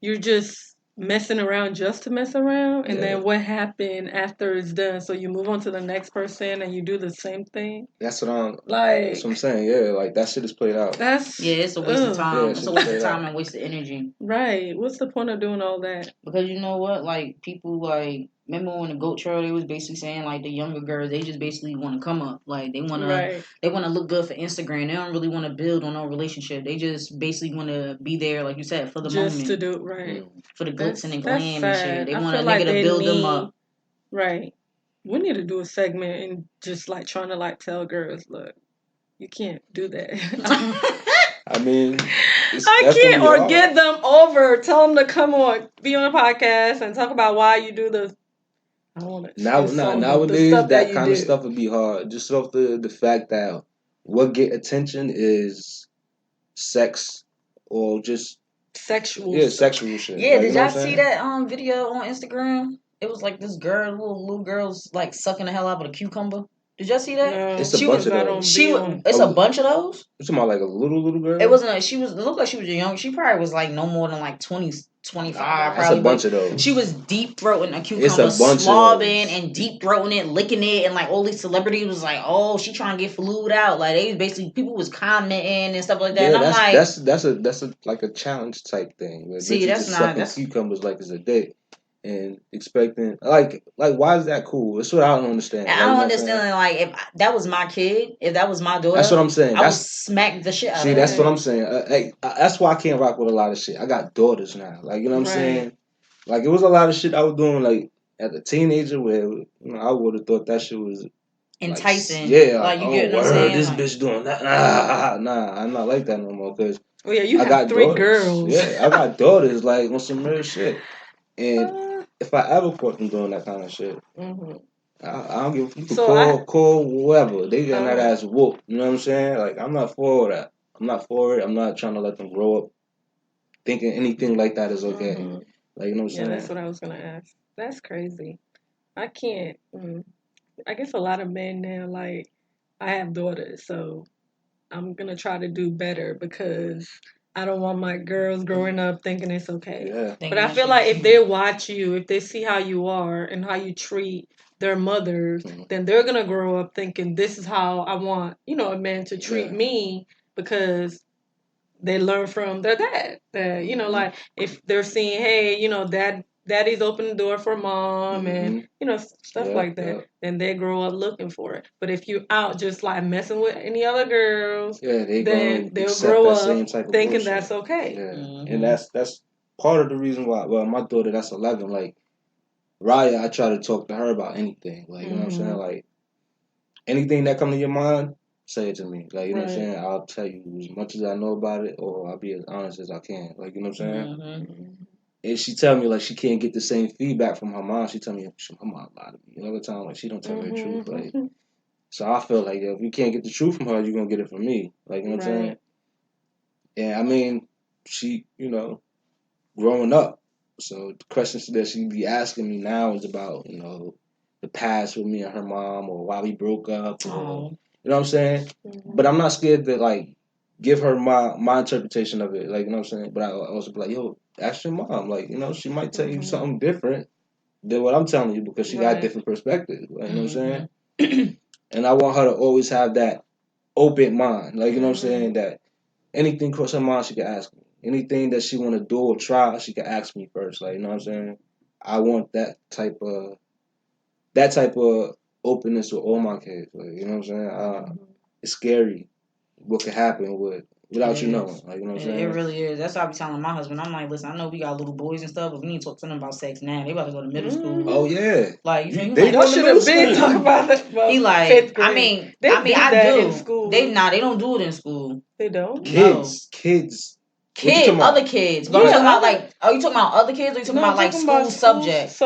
You're just... messing around just to mess around, and then what happened after it's done? So you move on to the next person and you do the same thing. That's what I'm saying. Yeah, like that shit is played out. It's a waste of time. Yeah, it's a waste of time and waste of energy. Right. What's the point of doing all that? Because you know what? Like people remember when the GOAT trail, they was basically saying like the younger girls, they just basically want to come up. Like they want to look good for Instagram. They don't really want to build on no relationship. They just basically want to be there, like you said, for the moment. Just to do it right. For the glitz and the glam and shit. They want a nigga to build them up. Right. We need to do a segment and just like trying to like tell girls, look, you can't do that. I mean, I can't, or get them over. Tell them to come on, be on a podcast and talk about why you do the. Nowadays, that kind of stuff would be hard. Just off the fact that what get attention is sex or just sexual. Yeah, sexual shit. Yeah, like, did y'all see that video on Instagram? It was like this girl, little girl's like sucking the hell out of a cucumber. Did y'all see that? No, it's a bunch of those. It's a bunch of those. You talking about like a little girl? It wasn't. It looked like she was young. She probably was like no more than like 20s. 25, That's probably. a bunch of those. She was deep throating a cucumber, It's a bunch slobbing of those. and deep throating it, licking it, and like all these celebrities was like, "Oh, she trying to get flued out." Like they basically people was commenting and stuff like that. Yeah, and I'm like, that's a like a challenge type thing. Where see, bitches that's just not sucking cucumbers like it's a dick and expecting like why is that cool? That's what I don't understand. And like, I don't you know understand. Like if that was my kid, if that was my daughter, that's what I'm saying. I would smack the shit out of her. See, that's what I'm saying. That's why I can't rock with a lot of shit. I got daughters now. Like, you know what I'm saying? Like, it was a lot of shit I was doing, like, as a teenager where, you know, I would have thought that shit was enticing. Like, yeah, like you get what I'm saying? this like, bitch doing that. Nah, I'm not like that no more. Cause you I have got 3 daughters. girls. Yeah, I got daughters, like, on some real shit. And if I ever caught them doing that kind of shit, I don't give a fuck. You can call whoever. They getting that ass whooped. You know what I'm saying? Like, I'm not for that. I'm not for it. I'm not trying to let them grow up thinking anything like that is okay. Like, you know what I'm saying? Yeah, that's what I was going to ask. That's crazy. I can't. I guess a lot of men now, like, I have daughters, so I'm going to try to do better because I don't want my girls growing up thinking it's okay. Yeah. But I feel like if they watch you, if they see how you are and how you treat their mothers, then they're going to grow up thinking this is how I want, you know, a man to treat me because they learn from their dad. That, you know, like if they're seeing, hey, you know, daddy's opening the door for mom and, you know, stuff like that, then they grow up looking for it. But if you out just like messing with any other girls, then they'll grow up thinking that's okay. Yeah. And that's part of the reason why, well, my daughter, that's 11, like, Raya, I try to talk to her about anything. Like, you know what I'm saying? Like, anything that come to your mind, say it to me. Like, you know what I'm saying? I'll tell you as much as I know about it, or I'll be as honest as I can. Like, you know what I'm saying? And she tell me, like, she can't get the same feedback from her mom. She tell me, her mom lied to me all the time. Like, she don't tell me the truth. Like, so I feel like, if you can't get the truth from her, you're going to get it from me. Like, you know what I'm saying? And, I mean, she, you know, growing up. So the questions that she be asking me now is about, you know, the past with me and her mom, or why we broke up, or you know what I'm saying. But I'm not scared to like give her my interpretation of it, like, you know what I'm saying. But I also be like, yo, ask your mom, like, you know, she might tell you something different than what I'm telling you because she got different perspectives, like, you know what I'm saying. And I want her to always have that open mind, like, you know what I'm saying, that anything cross her mind, she can ask me. Anything that she want to do or try, she can ask me first. Like, you know what I'm saying? I want that type of openness with all my kids. Like, you know what I'm saying? It's scary what could happen without you knowing. Like, you know what I'm saying? It really is. That's why I be telling my husband. I'm like, listen, I know we got little boys and stuff, but we need to talk to them about sex now. They about to go to middle school. Oh yeah. Like, you feel me? Y'all should have been talking about that. Well, he like, 5th grade. I do. In school. They don't do it in school. They don't. Kids. Other kids. But I'm talking about like, are you talking about other kids or you talking about like school subject?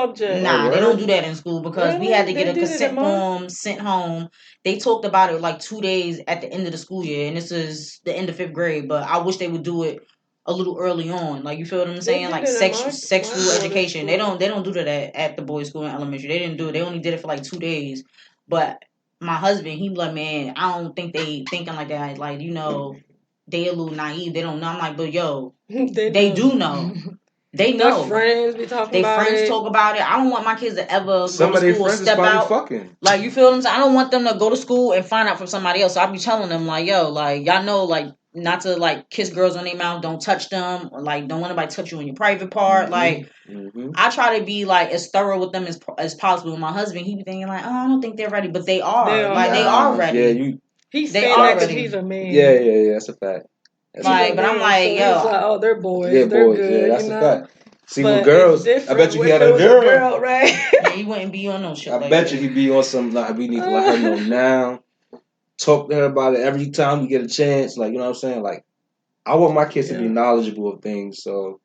Nah, they don't do that in school because we had to get a cassette form sent home. They talked about it like 2 days at the end of the school year, and this is the end of 5th grade. But I wish they would do it a little early on. Like, you feel what I'm saying? Like sexual education. They don't do that at the boys' school in elementary. They didn't do it. They only did it for like 2 days. But my husband, he be like, man, I don't think they thinking like that. Like, you know, they a little naive. They don't know. I'm like, but yo, they do know. They know. Their friends be talking about it. Their friends talk about it. I don't want my kids to ever go to school or step out. Fucking. Like, you feel what I'm saying? I don't want them to go to school and find out from somebody else. So I be telling them, like, yo, like, y'all know, like, not to, like, kiss girls on their mouth. Don't touch them. Or, like, don't want anybody to touch you in your private part. Like, I try to be, like, as thorough with them as possible. My husband, he be thinking, like, oh, I don't think they're ready. But they are. They are ready. Yeah, he's saying that because he's a man. Yeah, that's a fact. Like, but I'm like, so yo, he's like, oh, they're boys. They're boys. Good, yeah, that's you a know? fact. See, with girls, I bet you he had a girl. Right? Yeah, he wouldn't be on no shit. I bet you he'd be on some, like, we need to let her know now. Talk to her about it every time we get a chance. Like, you know what I'm saying? Like, I want my kids to be knowledgeable of things. So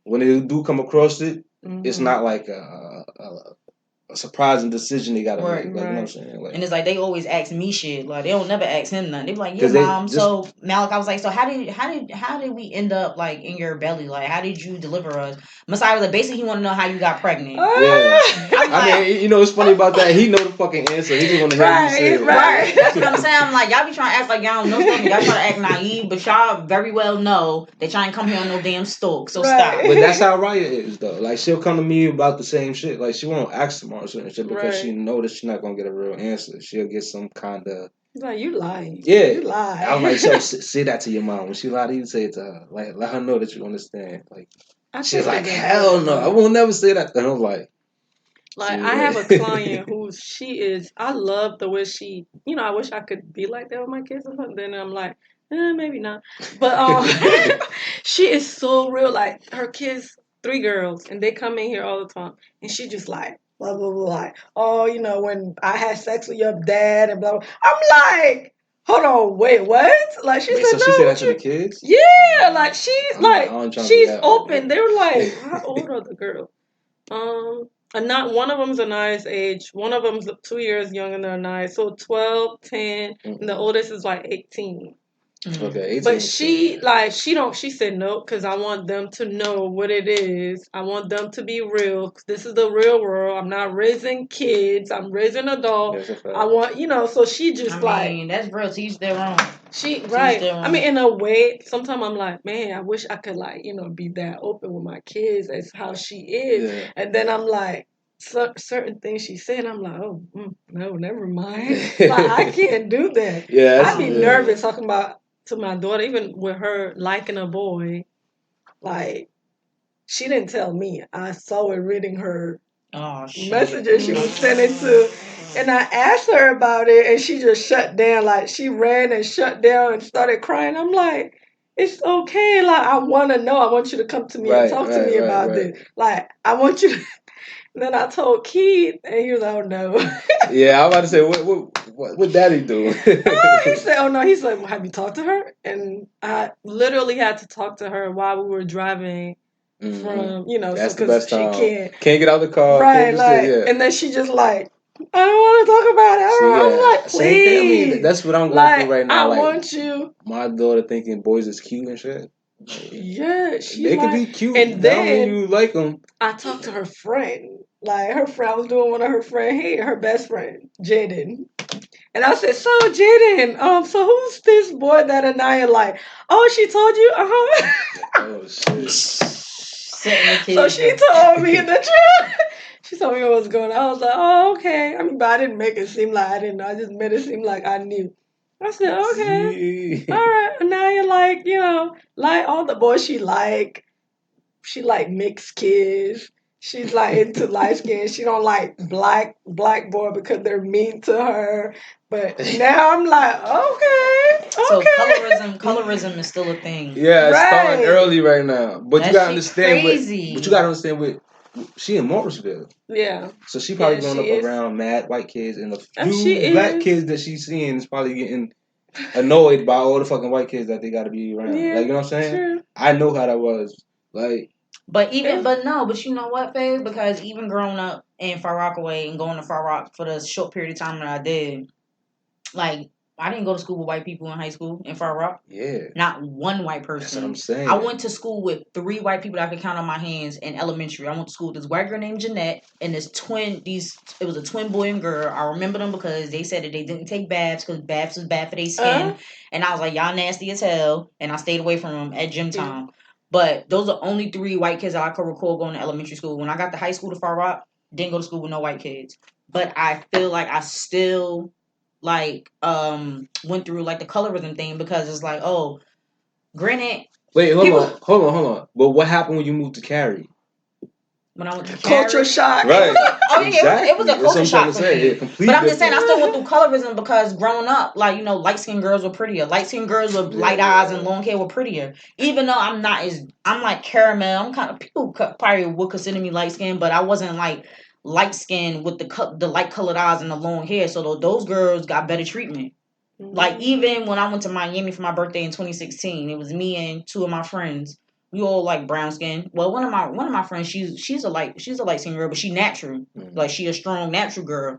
when they do come across it, it's not like a a surprising decision they gotta make. Like, right. you know what I'm saying? Like, and it's like they always ask me shit. Like they don't never ask him nothing. They be like, yeah, 'cause they mom. just- So Malik, I was like, so how did we end up like in your belly? Like how did you deliver us? Messiah was like, basically he want to know how you got pregnant. Yeah. I'm like, I mean, you know, what's funny about that? He know the fucking answer. He just want to hear you say it. Right. That's what I'm saying. I'm like, y'all be trying to act like y'all don't know something. Y'all try to act naive, but y'all very well know that y'all ain't come here on no damn stalk. So stop. But that's how Raya is, though. Like, she'll come to me about the same shit. Like, she won't ask tomorrow certain shit because she know that she's not gonna get a real answer. She'll get some kind of. Like, you lying. Yeah. You lie. I'm like, so say that to your mom. When she lie to you, say it to her. Like, let her know that you understand. Like, she's like, hell no, I will never say that. And I'm like, I have a client who I love the way she, I wish I could be like that with my kids or something. Then I'm like, maybe not. But she is so real. Like, her kids, 3 girls, and they come in here all the time. And she just like, blah, blah, blah. Like, oh, when I had sex with your dad and blah, blah. I'm like, hold on, wait, what? Like, she said, so no. she said that to the kids? Yeah, like, she's open. They're like, how old are the girls? And not one of them's a nice age. One of them's 2 years younger than nice. So 12, 10, and the oldest is like 18. Okay, 18. But she said no, because I want them to know what it is. I want them to be real. 'Cause this is the real world. I'm not raising kids. I'm raising adults. I want, so she just that's real. Teach their own. I mean, in a way, sometimes I'm like, man, I wish I could be that open with my kids as how she is. Yeah. And then I'm like, certain things she said, I'm like, oh, no, never mind. Like, I can't do that. Yeah, I'd be nervous talking about to my daughter, even with her liking a boy. Like, she didn't tell me. I saw it reading her messages she was sending to. And I asked her about it, and she just shut down. Like, she ran and shut down and started crying. I'm like, it's okay. Like, I want to know. I want you to come to me and talk to me about this. Like, I want you to... And then I told Keith, and he was like, oh, no. Yeah, I'm about to say, what daddy do? He said, oh, no. He's like, well, have you talked to her? And I literally had to talk to her while we were driving from, that's the because best she time. Can't get out the car. Right, and then she just like, I don't want to talk about it. I'm like, please. Same thing. I mean, that's what I'm going through right now. I want you. My daughter thinking boys is cute and shit. Yeah, they can be cute. And then you like them. I talked to her friend. Like, her friend, I was doing one of her friend here, her best friend, Jaden. And I said, so Jaden, so who's this boy that Anaya like? Oh, she told you? Oh shit. So she told me the truth. She told me what was going on. I was like, oh, okay. I mean, but I didn't make it seem like I didn't know. I just made it seem like I knew. I said, okay. All right. And now you're like all the boys she like mixed kids. She's like into light skin. She don't like black boy because they're mean to her. But now I'm like, okay. So colorism is still a thing. Yeah, it's starting early right now. But you gotta understand crazy. But you gotta understand with she in Morrisville. Yeah. So she probably growing up around mad white kids, and a few black kids that she's seeing is probably getting annoyed by all the fucking white kids that they gotta be around. Yeah, like, you know what I'm saying? True. I know how that was. Like, but you know what, Faye? Because even growing up in Far Rockaway and going to Far Rock for the short period of time that I did, like, I didn't go to school with white people in high school in Far Rock. Yeah. Not one white person. That's what I'm saying. I went to school with 3 white people that I could count on my hands in elementary. I went to school with this white girl named Jeanette and it was a twin boy and girl. I remember them because they said that they didn't take baths because baths was bad for their skin. And I was like, y'all nasty as hell. And I stayed away from them at gym time. But those are only 3 white kids that I could recall going to elementary school. When I got to high school to Far Rock, didn't go to school with no white kids. But I feel like I still went through like the colorism thing because it's like, oh, granted. Wait, hold on. But what happened when you moved to Cary? When I went to Cary, culture shock. Right. It was a culture shock for me. But I'm just saying, I still went through colorism because growing up, like, light skinned girls were prettier. Light skinned girls with light eyes and long hair were prettier. Even though I'm like caramel. I'm kind of, people probably would consider me light skinned, but I wasn't like light skinned with the light colored eyes and the long hair. So those girls got better treatment. Like, even when I went to Miami for my birthday in 2016, it was me and 2 of my friends. We all like brown skin. Well, one of my friends, she's a light skin girl, but she natural. Like she a strong natural girl.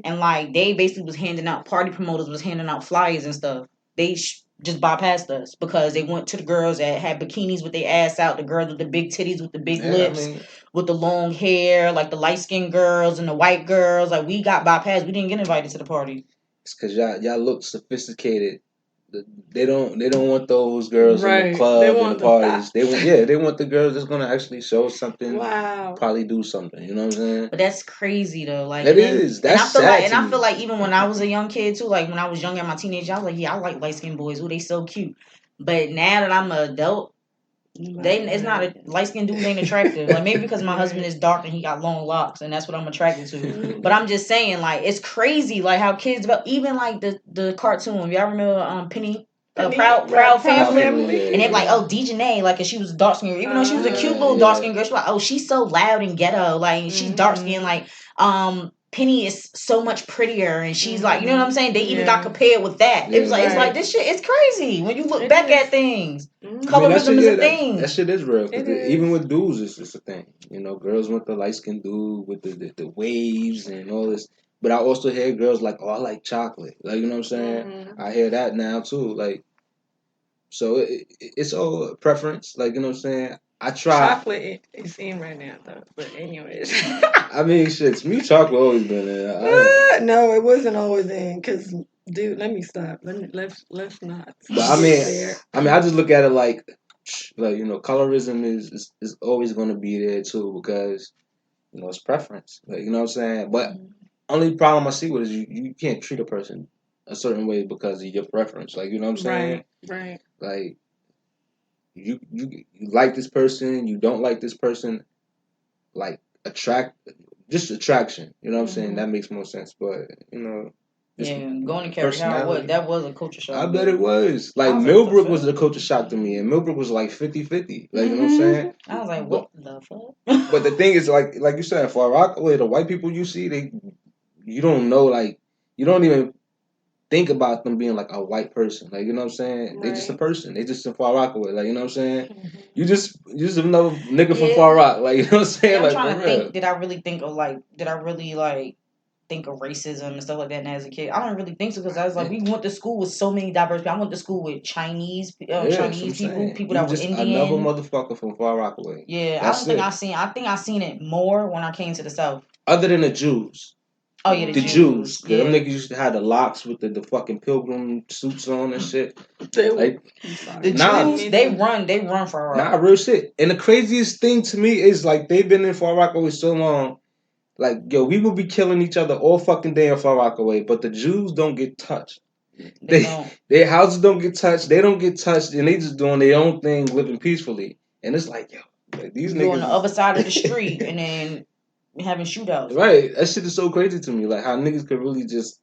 And like they basically was handing out, party promoters was handing out flyers and stuff. They just bypassed us because they went to the girls that had bikinis with their ass out, the girls with the big titties, with the big lips, with the long hair, like the light skinned girls and the white girls. Like we got bypassed. We didn't get invited to the party. It's because y'all look sophisticated. They don't want those girls in the club and the parties. They want the girls that's gonna actually show something. Wow. Probably do something. You know what I'm saying? But that's crazy though. Like it is. That's sad. I feel like even when I was a young kid too, like when I was young in my teenage, I was like, yeah, I like light skinned boys. Ooh, they so cute. But now that I'm an adult, it's not a light skinned dude ain't attractive. Like maybe because my husband is dark and he got long locks and that's what I'm attracted to. But I'm just saying, like, it's crazy like how kids develop, even like the cartoon. Y'all remember Penny? Proud Family. And they're like, oh, Dejanay, like, and she was dark skinned, even though she was a cute little dark skinned girl. She's like, oh, she's so loud and ghetto, like she's dark skinned, like Penny is so much prettier, and she's like, you know what I'm saying? They even got compared with that. It was like, it's like this shit is crazy when you look back at things. Colorism is a thing. That shit is real. Even with dudes, it's a thing. You know, girls want the light skinned dude with the waves and all this. But I also hear girls like, oh, I like chocolate. Like, you know what I'm saying? I hear that now too. Like, so it's all preference. Like, you know what I'm saying? I try. Chocolate is in right now, though. But anyways. I mean, shit, to me, chocolate always been in. No, it wasn't always in. Because, dude, let me stop. Let's not. But I mean, I just look at it like you know, colorism is always going to be there too because, you know, it's preference. Like, you know what I'm saying? But only problem I see with it is you can't treat a person a certain way because of your preference. Like, you know what I'm saying? Right. Like, you like this person, you don't like this person, like just attraction. You know what I'm saying? That makes more sense. But, you know. Going to Carrie Howard, that was a culture shock. I bet it was. Like, Millbrook was a culture shock to me, and Millbrook was like 50-50. Like, you know what I'm saying? I was like, what the fuck? But the thing is, like you said, for Rockaway, the white people you see, you don't know, like, you don't even think about them being like a white person. Like, you know what I'm saying? They just a person. They just in Far Rockaway. Like, you know what I'm saying? You just another nigga from Far Rock. Like, you know what I'm saying? I'm like, trying to think. Did I really think of racism and stuff like that as a kid? I don't really think so because I was like, we went to school with so many diverse people. I went to school with Chinese people that were Indian. Another motherfucker from Far Rockaway. Yeah, I think I seen it more when I came to the South. Other than the Jews. Oh yeah, the Jews. Yeah. Them niggas used to have the locks with the fucking pilgrim suits on and shit. The Jews, they run Far Rock. Nah, real shit. And the craziest thing to me is like they've been in Far Rockaway so long. Like, yo, we will be killing each other all fucking day in Far Rockaway, but the Jews don't get touched. Their houses don't get touched. They don't get touched, and they just doing their own thing, living peacefully. And it's like, yo, like, these niggas on the other side of the street, and then having shootouts. Right, that shit is so crazy to me. Like how niggas could really just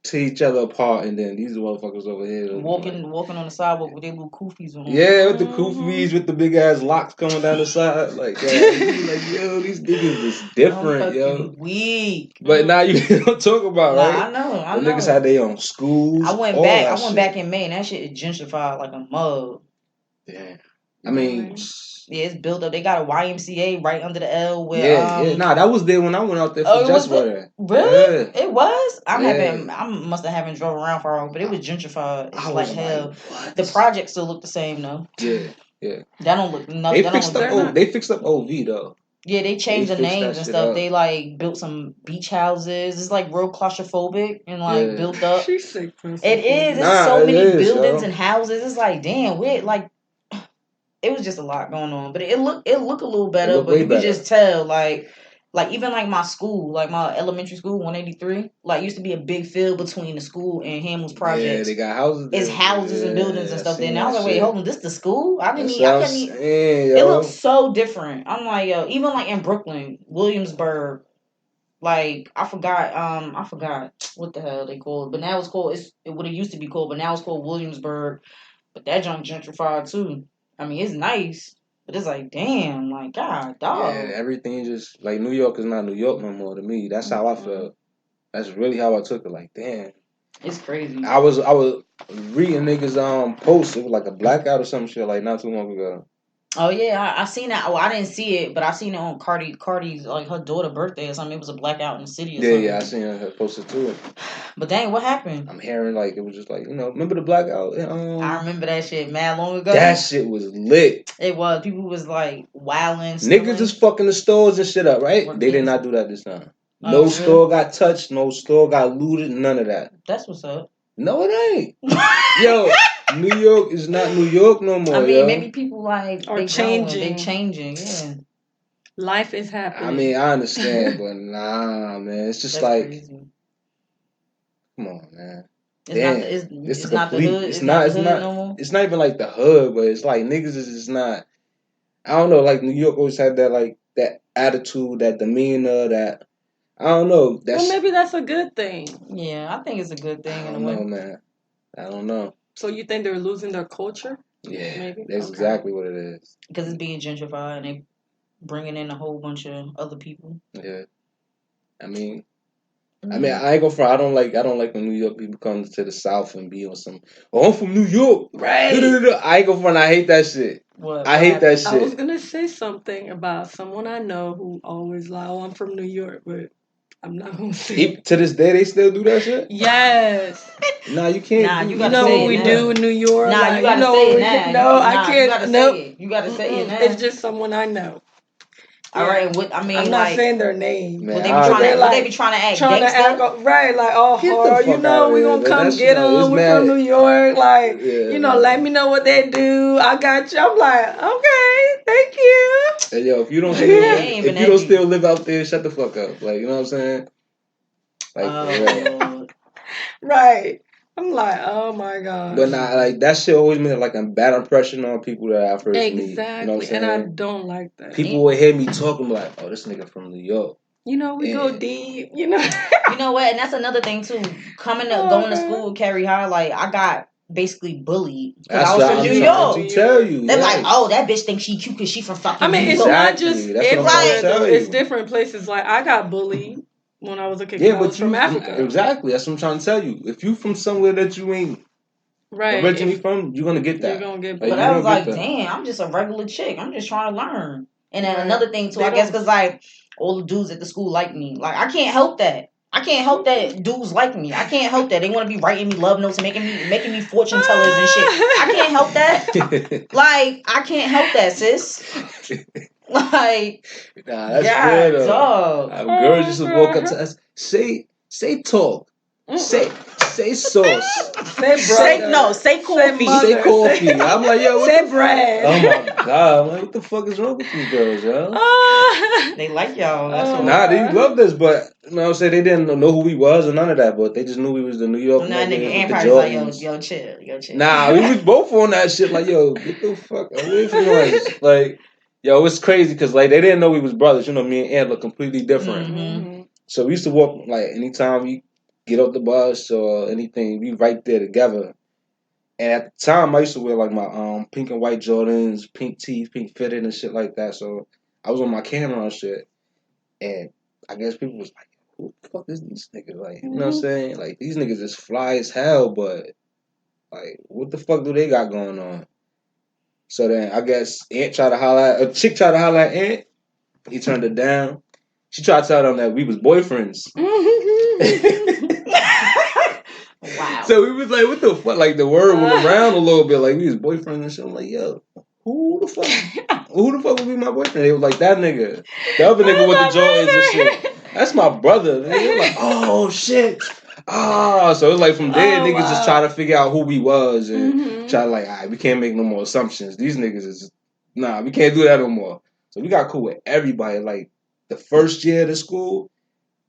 tear each other apart, and then these motherfuckers over here walking on the sidewalk with their little koofies on. Yeah, with the koofies, with the big ass locks coming down the side, like yo, these niggas is different, yo. Weak. But now you don't talk about right. I know. The niggas had their own schools. I went back in May, and that shit is gentrified like a mug. Yeah, I mean. Yeah, it's built up. They got a YMCA right under the L. Where, Nah, that was there when I went out there for just weather. Really? Yeah. It was? I must have haven't drove around for a while, but it was gentrified. It's like hell. Like, the project still look the same though. Yeah. That don't look nothing. They fixed up OV though. Yeah, they changed the names and stuff. They like built some beach houses. It's like real claustrophobic and like built up. She's sick. It is. There's so many buildings and houses. It's like damn, we're like. It was just a lot going on, but it looked a little better. But you could just tell, like even like my school, like my elementary school, 183, like used to be a big field between the school and Hamels Projects. Yeah, they got houses. It's houses and buildings and stuff there. And I was like, wait, hold on, this the school? It looks so different. I'm like, yo, even like in Brooklyn, Williamsburg, like I forgot what the hell they called, but now it's called. What it used to be called, but now it's called Williamsburg. But that junk gentrified too. I mean, it's nice, but it's like, damn, like, God, dog. Yeah, everything just, like, New York is not New York no more to me. That's how I felt. That's really how I took it. Like, damn. It's crazy. I was reading niggas' posts. It was like a blackout or some shit, like, not too long ago. Oh yeah, I seen that. Oh, I didn't see it, but I seen it on Cardi's like her daughter's birthday or something. It was a blackout in the city or something. Yeah, I seen her posted too. But dang, what happened? I'm hearing like it was just like remember the blackout? I remember that shit mad long ago. That shit was lit. It was. People was like wilding. Niggas just fucking the stores and shit up, right? They did not do that this time. No store got touched. No store got looted. None of that. That's what's up. No, it ain't. Yo, New York is not New York no more. I mean, maybe people like are changing. They changing. Yeah. Life is happening. I mean, I understand, but nah, man. It's just That's like, crazy. Come on, man. It's not the hood. It's not no more. It's not even like the hood, but it's like niggas is just not. I don't know. Like New York always had that like that attitude, that demeanor, that I don't know. Well, maybe that's a good thing. Yeah, I think it's a good thing. I don't know, man. I don't know. So you think they're losing their culture? Yeah, maybe that's exactly what it is. Because it's being gentrified and they bringing in a whole bunch of other people. Yeah, I mean, I ain't gonna front. I don't like when New York people come to the South and be on some. Oh, I'm from New York, right? I ain't gonna front. I hate that shit. I hate that shit. I was gonna say something about someone I know who always lie. Oh, I'm from New York, but I'm not gonna say. To this day, they still do that shit. Yes. Nah, you can't. Nah, you gotta know say what we do in New York. Nah, like, you gotta say it now. No, I can't. You gotta say it. You gotta say it now. It's just someone I know. All right, I mean, I'm not saying their name. Man, they be trying to act gangster? Right, like, oh, hard, we gonna come get them. We from New York, like, let me know what they do. I got you. I'm like, okay, thank you. Hey, yo, if you don't still live out there, shut the fuck up. Like, you know what I'm saying? Like, right. I'm like, oh my god. But nah, like that shit always made like a bad impression on people that I first meet. Exactly, You know what I'm saying? And I don't like that. People would hear me talking like, "Oh, this nigga from New York." We go deep. You know what? And that's another thing too. Going to school with Carrie High, like I got basically bullied because I was from New York. To tell you, they're like, "Oh, that bitch thinks she cute because she from fucking." I mean, New it's York. not just everywhere. It's different places. Like I got bullied when I was a kid. I was from Africa. Exactly. That's what I'm trying to tell you. If you from somewhere that you ain't originally from, you're gonna get that. You're gonna get. But I was like, damn, I'm just a regular chick. I'm just trying to learn. And then another thing too, I guess, because like all the dudes at the school like me. Like I can't help that. I can't help that dudes like me. I can't help that they want to be writing me love notes and making me fortune tellers and shit. I can't help that. Like I can't help that, sis. Like, nah, that's real though. Girls just walk up to us, say talk, say sauce, say coffee, say coffee. I'm like, yo, say bread. Oh my god, I'm like, what the fuck is wrong with these girls, yo? They like y'all. That's what they loved us, but you know what I'm saying, they didn't know who we was or none of that, but they just knew we was the New York. Nah, nigga, and probably like, yo, chill. Nah, we was both on that shit. Like, yo, get the fuck away from us. Like, yo, it's crazy because like they didn't know we was brothers. You know, me and Ant look completely different. Mm-hmm. So we used to walk like anytime we get off the bus or anything, we right there together. And at the time, I used to wear like my pink and white Jordans, pink teeth, pink fitted and shit like that. So I was on my camera and shit, and I guess people was like, "Who the fuck is these niggas?" Like, you know what I'm saying? Like these niggas is fly as hell, but like, what the fuck do they got going on? So then I guess a chick tried to holler at Ant. He turned it down. She tried to tell them that we was boyfriends. Wow. So we was like, what the fuck? Like the word went around a little bit, like we was boyfriends and shit. I'm like, yo, who the fuck would be my boyfriend? They was like, that nigga. The other nigga with the Jordans and shit. That's my brother. They were like, oh shit. So it's like from there, niggas just try to figure out who we was and try to like, all right, we can't make no more assumptions. These niggas is, we can't do that no more. So we got cool with everybody. Like the first year of the school,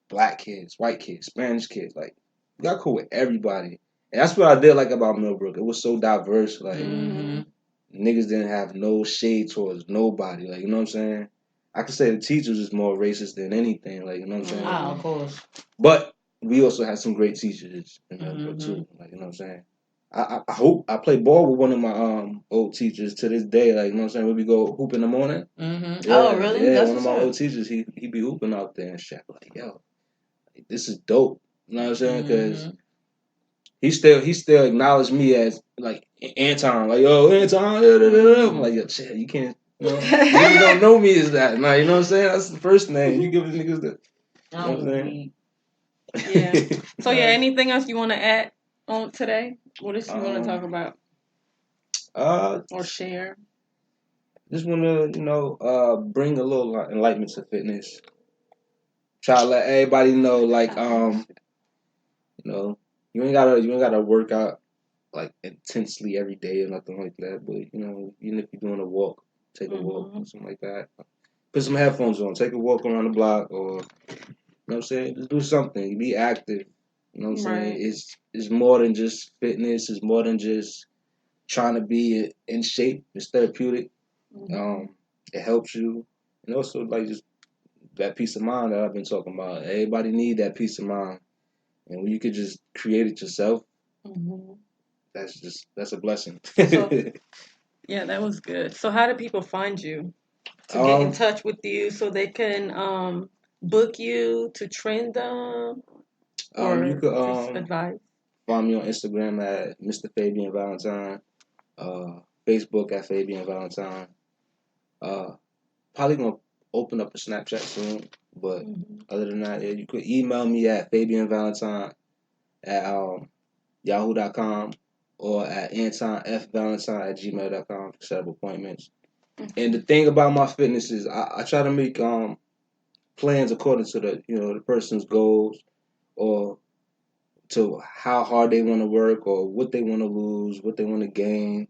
black kids, white kids, Spanish kids, like we got cool with everybody. And that's what I did like about Millbrook. It was so diverse. Like niggas didn't have no shade towards nobody. Like, you know what I'm saying? I could say the teachers is more racist than anything. Like, you know what I'm saying? Oh, of course. But we also had some great teachers in Millbrook too. Like, you know what I'm saying? I hope I play ball with one of my old teachers to this day. Like, you know what I'm saying? When we go hoop in the morning. Yeah, oh, really? Yeah, that's one of my old teachers. He be hooping out there and shit. Like, yo, this is dope. You know what I'm saying? Because he still acknowledged me as like Anton. Like, yo, Anton. I'm like, yo, shit, you can't You know, niggas don't know me as that. Nah, you know what I'm saying? That's the first name. You give the niggas the. You know what I'm saying? Yeah. So yeah, anything else you want to add on today? What else you want to talk about? Or share? Just want to, bring a little enlightenment to fitness. Try to let everybody know, like, you ain't gotta work out like intensely every day or nothing like that. But even if you're doing a walk, take a walk or something like that. Put some headphones on, take a walk around the block, or what I'm saying, just do something. Be active. You know what I'm saying? It's more than just fitness. It's more than just trying to be in shape. It's therapeutic. It helps you, and also like just that peace of mind that I've been talking about. Everybody need that peace of mind, and when you could just create it yourself, that's a blessing. So, yeah, that was good. So how do people find you to get in touch with you so they can book you to train them? Or you could just advice? Find me on Instagram at Mr. Fabian Valentine, Facebook at Fabian Valentine. Probably gonna open up a Snapchat soon, but other than that, yeah, you could email me at FabianValentine at yahoo.com or at AntonFValentine@gmail.com to set up appointments. And the thing about my fitness is I try to make plans according to the person's goals or to how hard they want to work or what they want to lose, what they want to gain.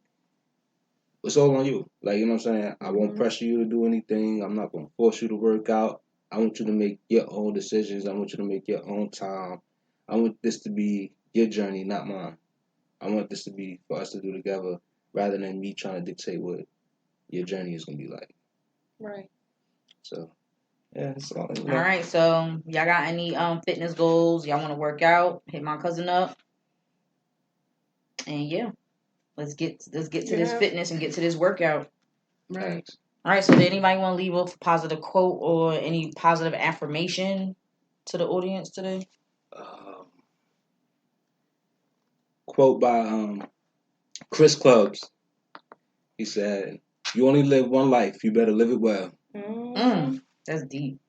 It's all on you. Like, you know what I'm saying? I won't pressure you to do anything. I'm not going to force you to work out. I want you to make your own decisions. I want you to make your own time. I want this to be your journey, not mine. I want this to be for us to do together rather than me trying to dictate what your journey is going to be like. Right. So, yeah, it's all. All right, so y'all got any fitness goals? Y'all want to work out? Hit my cousin up. And yeah. Let's get to this fitness and get to this workout. Right. All right. So, did anybody want to leave off a positive quote or any positive affirmation to the audience today? Quote by Chris Clubs. He said, "You only live one life. You better live it well." That's deep.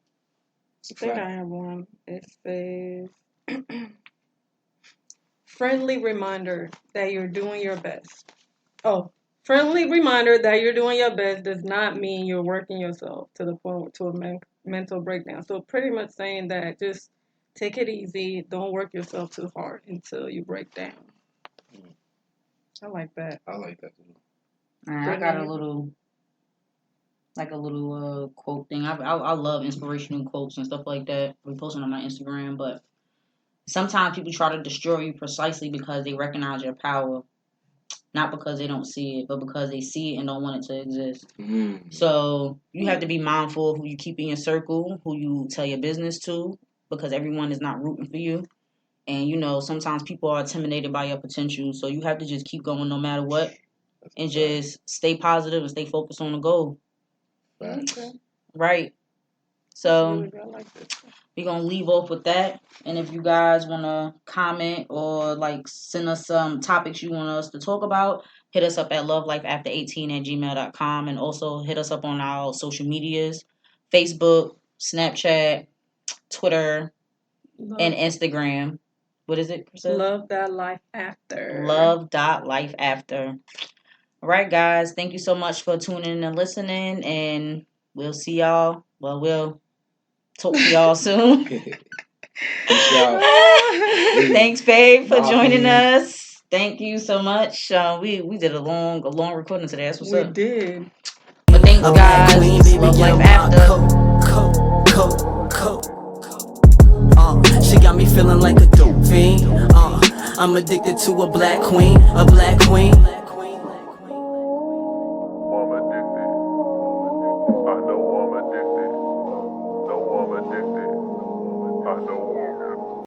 I think I have one. It says, friendly reminder that you're doing your best. Oh, friendly reminder that you're doing your best does not mean you're working yourself to the point to a mental breakdown. So pretty much saying that just take it easy. Don't work yourself too hard until you break down. I like that. I like that too. I got a little quote thing. I love inspirational quotes and stuff like that. We post them on my Instagram, but sometimes people try to destroy you precisely because they recognize your power, not because they don't see it, but because they see it and don't want it to exist. So you have to be mindful of who you keep in your circle, who you tell your business to, because everyone is not rooting for you. And sometimes people are intimidated by your potential, so you have to just keep going no matter what, and just stay positive and stay focused on the goal. Right. So we're going to leave off with that. And if you guys want to comment or send us some topics you want us to talk about, hit us up at lovelifeafter18@gmail.com, and also hit us up on our social medias, Facebook, Snapchat, Twitter, and Instagram. What is it, Priscilla? Love.life.after. Love.life.after. All right, guys. Thank you so much for tuning in and listening, and we'll see y'all. Well, we'll talk to y'all soon. Thanks, babe, for joining us. Thank you so much. We did a long recording today. That's what's up. We did. But thanks, guys. Love Life After. She got me feeling like a dope fiend. I'm addicted to a black queen,